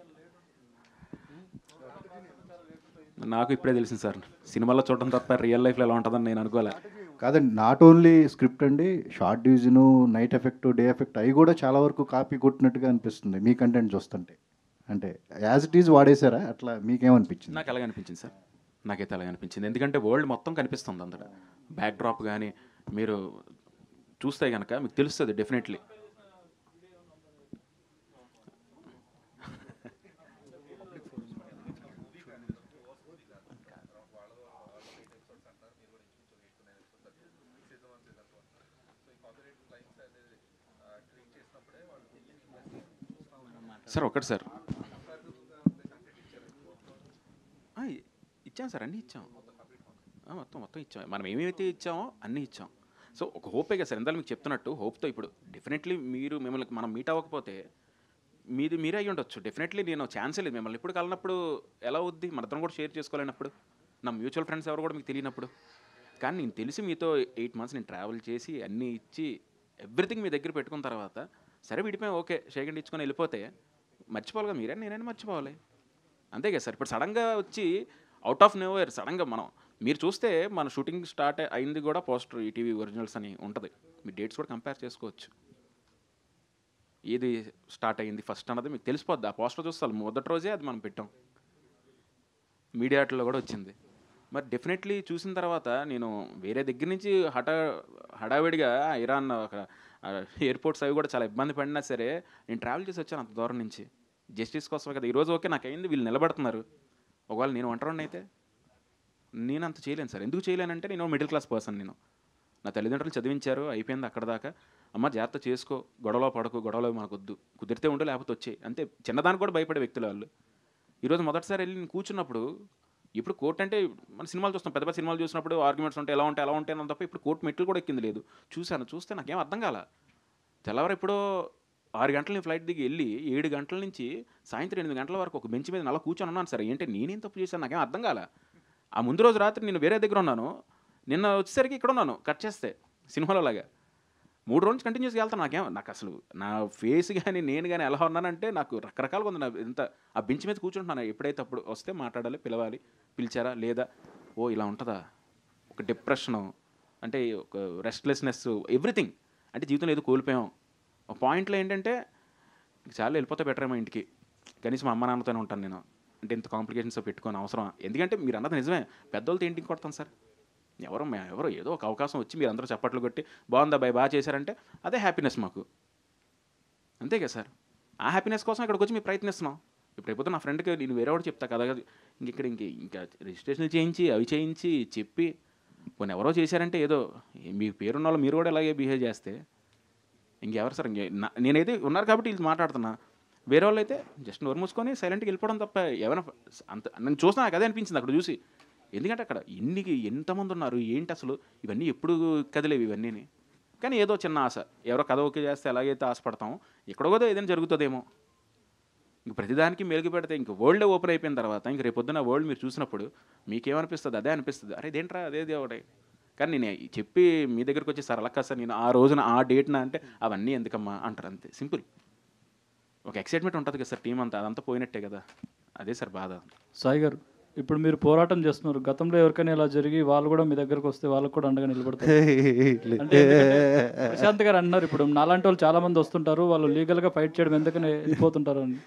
నాకు ఇప్పుడే తెలిసింది సార్, సినిమాలో చూడడం తప్ప రియల్ లైఫ్లో ఎలా ఉంటుందని నేను అనుకోలే. కాదండి, నాట్ ఓన్లీ స్క్రిప్ట్ అండి, short division, night effect, day effect అవి కూడా చాలా వరకు కాపీ కొట్టినట్టుగా అనిపిస్తుంది మీ కంటెంట్ చూస్తుంటే. అంటే యాజ్ ఇట్ ఈజ్ వాడేశారా, అట్లా మీకేమనిపించింది? నాకు అలాగే అనిపించింది సార్, నాకైతే అలాగే అనిపించింది. ఎందుకంటే వరల్డ్ మొత్తం కనిపిస్తుంది అందులో, బ్యాక్ డ్రాప్ కానీ మీరు చూస్తే కనుక మీకు తెలుస్తుంది డెఫినెట్లీ. సార్ ఒకటి సార్, ఇచ్చాం సార్, అన్నీ ఇచ్చాం. మొత్తం ఇచ్చాం. మనం ఏమేమైతే ఇచ్చామో అన్నీ ఇచ్చాం. సో ఒక హోపే కదా సార్, ఇందాక మీకు చెప్తున్నట్టు హోప్తో ఇప్పుడు డెఫినెట్లీ మిమ్మల్ని మనం మీట్ అవ్వకపోతే మీరే అయ్యి ఉండొచ్చు. డెఫినెట్లీ నేను ఛాన్సే లేదు. మిమ్మల్ని ఇప్పుడు కలినప్పుడు ఎలా అవుద్ది, మన ఇద్దరం కూడా షేర్ చేసుకోలేనప్పుడు, నా మ్యూచువల్ ఫ్రెండ్స్ ఎవరు కూడా మీకు తెలియనప్పుడు. కానీ నేను తెలిసి మీతో 8 months నేను ట్రావెల్ చేసి అన్నీ ఇచ్చి ఎవ్రీథింగ్ మీ దగ్గర పెట్టుకున్న తర్వాత సరే విడిపోయాం, ఓకే షేకండ్ ఇచ్చుకొని వెళ్ళిపోతే మర్చిపోవాలి కదా, నేనైనా మర్చిపోవాలి. అంతే కదా సార్. ఇప్పుడు సడన్గా వచ్చి అవుట్ ఆఫ్ నోవేర్ సడన్గా మీరు చూస్తే మన షూటింగ్ స్టార్ట్ అయింది కూడా పోస్టర్ ఈటీవీ ఒరిజినల్స్ అని ఉంటుంది. మీ డేట్స్ కూడా కంపేర్ చేసుకోవచ్చు. ఏది స్టార్ట్ అయ్యింది ఫస్ట్ అన్నది మీకు తెలిసిపోద్ది. ఆ పోస్టర్ చూస్తారు మొదటి రోజే అది మనం పెట్టాం. మీడియాట్లో కూడా వచ్చింది. మరి డెఫినెట్లీ చూసిన తర్వాత నేను వేరే దగ్గర నుంచి హడావిడిగా ఇరాన్ ఎయిర్పోర్ట్స్ అవి కూడా చాలా ఇబ్బంది పడినా సరే నేను ట్రావెల్ చేసి వచ్చాను అంత దూరం నుంచి జస్టిస్ కోసమే కదా. ఈరోజు ఓకే నాకు అయింది, వీళ్ళు నిలబడుతున్నారు. ఒకవేళ నేను ఒంటరిని అయితే నేను అంత చేయలేను సార్. ఎందుకు చేయలేనంటే నేను మిడిల్ క్లాస్ పర్సన్. నేను నా తల్లిదండ్రులు చదివించారు, అయిపోయింది అక్కడ దాకా. అమ్మ జాగ్రత్త చేసుకో, గొడవలో పడకు, గొడవలో మనకొద్దు, కుదిరితే ఉండు లేకపోతే వచ్చే అంతే. చిన్నదానికి కూడా భయపడే వ్యక్తులు వాళ్ళు. ఈరోజు మొదటిసారి వెళ్ళి నేను కూర్చున్నప్పుడు, ఇప్పుడు కోర్టు అంటే మన సినిమాలు చూస్తాం, పెద్ద పెద్ద సినిమాలు చూసినప్పుడు ఆర్గ్యుమెంట్స్ ఉంటాయి, ఎలా ఉంటాయి అని తప్ప ఇప్పుడు కోర్టు మెట్లు కూడా ఎక్కింది లేదు. చూస్తే నాకేం అర్థం కాల. తెల్లవారు ఎప్పుడో 6 గంటల ఫ్లైట్ దిగి వెళ్ళి 7 గంటల నుంచి సాయంత్రం 8 గంటల వరకు ఒక బెంచ్ మీద అలా కూర్చొని ఉన్నాను సార్. ఏంటి నేనేం తప్పు చేశాను నాకేం అర్థం కాల. ఆ ముందు రోజు రాత్రి నేను వేరే దగ్గర ఉన్నాను, నిన్న వచ్చేసరికి ఇక్కడ ఉన్నాను. కట్ చేస్తే సినిమాలో లాగా 3 రోజులు కంటిన్యూస్గా వెళ్తాను. నాకు అసలు నా ఫేస్ కానీ నేను కానీ ఎలా ఉన్నానంటే నాకు రకరకాలుగా ఉంది. నా ఇంత ఆ బెంచ్ మీద కూర్చుంటున్నాను. ఎప్పుడైతే అప్పుడు వస్తే మాట్లాడాలి, పిలవాలి, పిలిచారా లేదా, ఓ ఇలా ఉంటుందా, ఒక డిప్రెషను అంటే ఒక రెస్ట్లెస్నెస్, ఎవ్రీథింగ్. అంటే జీవితంలో ఏదో కోల్పోయాం. ఒక పాయింట్లో ఏంటంటే చాలా వెళ్ళిపోతే బెటర్ ఏమో ఇంటికి, కనీసం అమ్మ నాన్నతోనే ఉంటాను నేను. అంటే ఇంత కాంప్లికేషన్స్ పెట్టుకొని అవసరం. ఎందుకంటే మీరు అన్నది నిజమే, పెద్దోళ్ళతో ఏంటికి కొడతాం సార్. ఎవరో ఏదో ఒక అవకాశం వచ్చి మీరు అందరూ చప్పట్లు కొట్టి బాగుందా బాగా చేశారంటే అదే హ్యాపీనెస్ మాకు. అంతే కదా సార్. ఆ హ్యాపీనెస్ కోసం ఇక్కడికి వచ్చి మేము ప్రయత్నిస్తున్నాం. ఇప్పుడు అయిపోతే నా ఫ్రెండ్కి నేను వేరే వాడు చెప్తా కదా, ఇంకా రిజిస్ట్రేషన్లు చేయించి అవి చేయించి చెప్పి కొన్ని ఎవరో చేశారంటే ఏదో మీ పేరున్న వాళ్ళు మీరు కూడా ఇలాగే బిహేవ్ చేస్తే ఇంకెవరు సార్. నేనైతే ఉన్నారు కాబట్టి వీళ్ళు మాట్లాడుతున్నా. వేరే వాళ్ళు అయితే జస్ట్ నోరు మూసుకొని సైలెంట్గా వెళ్ళిపోవడం తప్ప ఏమైనా అంత నేను చూసినా నాకు అదే అనిపించింది అక్కడ చూసి. ఎందుకంటే అక్కడ ఎంతమంది ఉన్నారు ఏంటి అసలు, ఇవన్నీ ఎప్పుడు కదిలేవి ఇవన్నీ. కానీ ఏదో చిన్న ఆశ, ఎవరో కథ ఓకే చేస్తే ఎలాగైతే ఆశపడతామో ఎక్కడో ఏదైనా జరుగుతుందేమో. ఇంక ప్రతిదానికి మెలుగు పెడితే ఇంక వరల్డ్ ఓపెన్ అయిపోయిన తర్వాత ఇంక రేపొద్దున వరల్డ్ మీరు చూసినప్పుడు మీకేమనిపిస్తుంది, అదే అనిపిస్తుంది. అరే ఇదేంట్రా అదేది ఒకటే. కానీ నేను చెప్పి మీ దగ్గరికి వచ్చి సార్ అలా కాదు సార్, నేను ఆ రోజున ఆ డేట్న అంటే అవన్నీ ఎందుకమ్మా అంటారు. అంతే సింపుల్. ఒక ఎక్సైట్మెంట్ ఉంటుంది కదా సార్, టీం అంతా అదంతా పోయినట్టే కదా. అదే సార్ బాధ. సాయి గారు, ఇప్పుడు మీరు పోరాటం చేస్తున్నారు. గతంలో ఎవరికైనా ఇలా జరిగి వాళ్ళు కూడా మీ దగ్గరకు వస్తే వాళ్ళకు కూడా అండగా నిలబడతారు. అంటే ప్రశాంత్ గారు అన్నారు, ఇప్పుడు నాలాంటి వాళ్ళు చాలా మంది వస్తుంటారు, వాళ్ళు లీగల్గా ఫైట్ చేయడం ఎందుకని వెళ్ళిపోతుంటారు అని.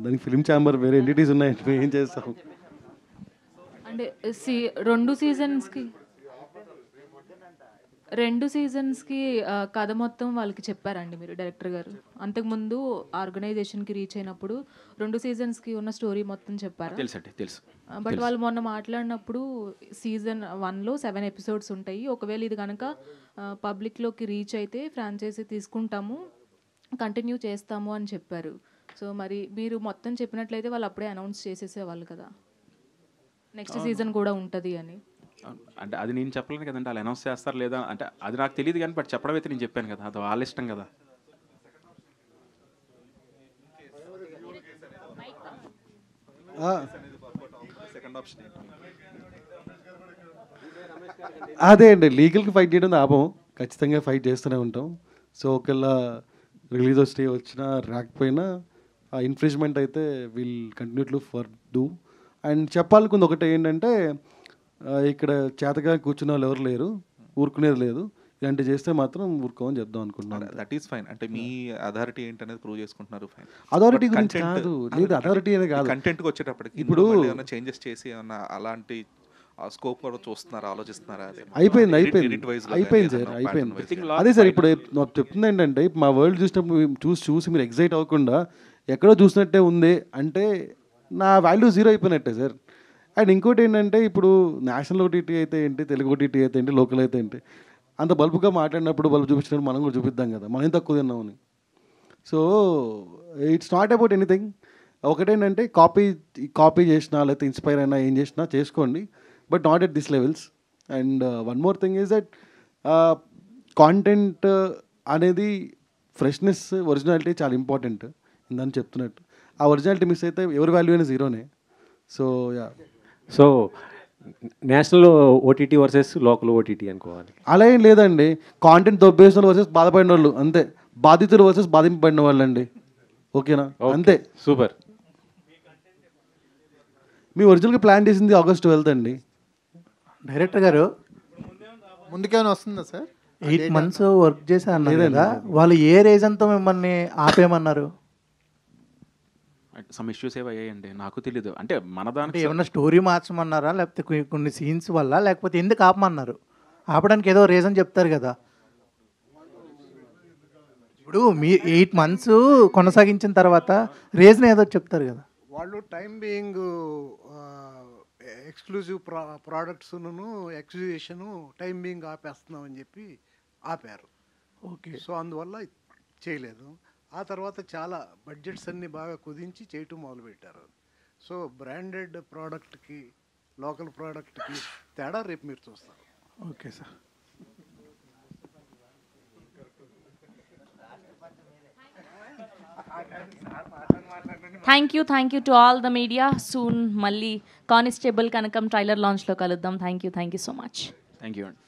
దానికి ఫిలిం ఛాంబర్ వేరే ఎంటిటీస్ ఉన్నాయి, ఏం చేస్తాం. అంటే రెండు సీజన్స్కి కథ మొత్తం వాళ్ళకి చెప్పారండి మీరు, డైరెక్టర్ గారు? అంతకుముందు ఆర్గనైజేషన్కి రీచ్ అయినప్పుడు 2 సీజన్స్కి ఉన్న స్టోరీ మొత్తం చెప్పారు. తెలుసు. బట్ వాళ్ళు మొన్న మాట్లాడినప్పుడు సీజన్ 1లో 7 ఎపిసోడ్స్ ఉంటాయి, ఒకవేళ ఇది కనుక పబ్లిక్లోకి రీచ్ అయితే ఫ్రాంచైజీ తీసుకుంటాము, కంటిన్యూ చేస్తాము అని చెప్పారు. సో మరి మీరు మొత్తం చెప్పినట్లయితే వాళ్ళు అప్పుడే అనౌన్స్ చేసేసేవాళ్ళు కదా నెక్స్ట్ సీజన్ కూడా ఉంటుంది అని. అంటే అది నేను చెప్పలేను కదండి, వాళ్ళు అనౌన్స్ చేస్తారు లేదా అంటే అది నాకు తెలియదు. కానీ బట్ చెప్పడం అయితే నేను చెప్పాను కదా, అది వాళ్ళ ఇష్టం కదా. అదే అండి, లీగల్కి ఫైట్ చేయడం ఆపం, ఖచ్చితంగా ఫైట్ చేస్తూనే ఉంటాం. సో ఒకవేళ రిలీజ్ వచ్చినా రాకపోయినా ఆ ఇన్ఫ్రిజ్మెంట్ అయితే will continue to for do. And చెప్పాలనుకుంది ఒకటే ఏంటంటే, ఇక్కడ చేతగా కూర్చున్న వాళ్ళు ఎవరు లేరు, ఊరుకునేది లేదు. ఇలాంటి చేస్తే మాత్రం ఊరుకోమని చెప్దాం అనుకుంటున్నాను. That is fine. అంటే మీ అథారిటీ ఏంటనేది ప్రూవ్ చేసుకుంటున్నారు, ఫైన్. అథారిటీ గురించి కాదు, లేదు అథారిటీ అనేది కాదు. కంటెంట్కి వచ్చేటప్పటికి ఇప్పుడు ఏమైనా చేంజెస్ చేసి ఏమన్నా అలాంటి స్కోప్ కూడా చూస్తున్నారా, ఆలోచిస్తున్నారా? అయిపోయింది సార్, అయిపోయింది. అదే సార్, ఇప్పుడు నాకు చెప్తుంది ఏంటంటే, మా వరల్డ్ చూసినప్పుడు చూసి మీరు ఎగ్జైట్ అవ్వకుండా ఎక్కడో చూసినట్టే ఉంది అంటే నా వాల్యూ 0 అయిపోయినట్టే సార్. అండ్ ఇంకోటి ఏంటంటే, ఇప్పుడు నేషనల్ ఓటీటీ అయితే ఏంటి, తెలుగు ఓటీటీ అయితే ఏంటి, లోకల్ అయితే ఏంటి, అంత బల్బుగా మాట్లాడినప్పుడు బల్బు చూపించినప్పుడు మనం కూడా చూపిద్దాం కదా మనం ఏం తక్కువ తిన్నామని. So it's not about anything. ఒకటేంటంటే కాపీ చేసినా లేకపోతే ఇన్స్పైర్ అయినా ఏం చేసినా చేసుకోండి, but not at this levels. And one more thing is that content అనేది ఫ్రెష్నెస్, ఒరిజినాలిటీ చాలా ఇంపార్టెంట్ ఇందని చెప్తున్నట్టు. ఆ ఒరిజినాలిటీ మిస్ అయితే ఎవరి వాల్యూ అయినా జీరోనే. So yeah. So national OTT versus local OTT అనుకోవాలి. అలా ఏం లేదండి. కాంటెంట్ దొబ్బేసిన వాళ్ళు వర్సెస్ బాధపడిన వాళ్ళు అంతే, బాధితులు వర్సెస్ బాధింపబడిన వాళ్ళు అండి. ఓకేనా? అంతే. సూపర్. మీ ఒరిజినల్గా ప్లాన్ చేసింది August 12th అండి. డైరెక్టర్ గారు ముందుకేమైనా వస్తుందా సార్? 8 months వర్క్ చేశా అన్నారు కదా, వాళ్ళు ఏ రీజన్తో మిమ్మల్ని ఆపేయమన్నారు? సమ్ ఇష్యూస్ ఏవి అయ్యాయండి, నాకు తెలీదు. అంటే మన దానికి ఏమన్నా స్టోరీ మార్చమన్నారా, లేకపోతే కొన్ని సీన్స్ వల్ల, లేకపోతే ఎందుకు ఆపమన్నారు? ఆపడానికి ఏదో రీజన్ చెప్తారు కదా. ఇప్పుడు మీ 8 months కొనసాగించిన తర్వాత రీజన్ ఏదో చెప్తారు కదా. వాళ్ళు టైం బీయింగ్ ఎక్స్క్లూజివ్ ప్రోడక్ట్స్ను ఎగ్జిబిషను టైం బీయింగ్ ఆపేస్తున్నామని చెప్పి ఆపారు. ఓకే. సో అందువల్ల చేయలేదు. ఆ తర్వాత చాలా బడ్జెట్స్ అన్నీ బాగా కుదించి చేయటం మొదలుపెట్టారు. సో బ్రాండెడ్ ప్రోడక్ట్కి లోకల్ ప్రోడక్ట్కి తేడా రేపు మీరు చూస్తారు. Okay sir. Thank you to all the media. Soon మళ్ళీ కానిస్టేబుల్ కనకం ట్రైలర్ లాంచ్లో కలుద్దాం. Thank you so much. Thank you అండి.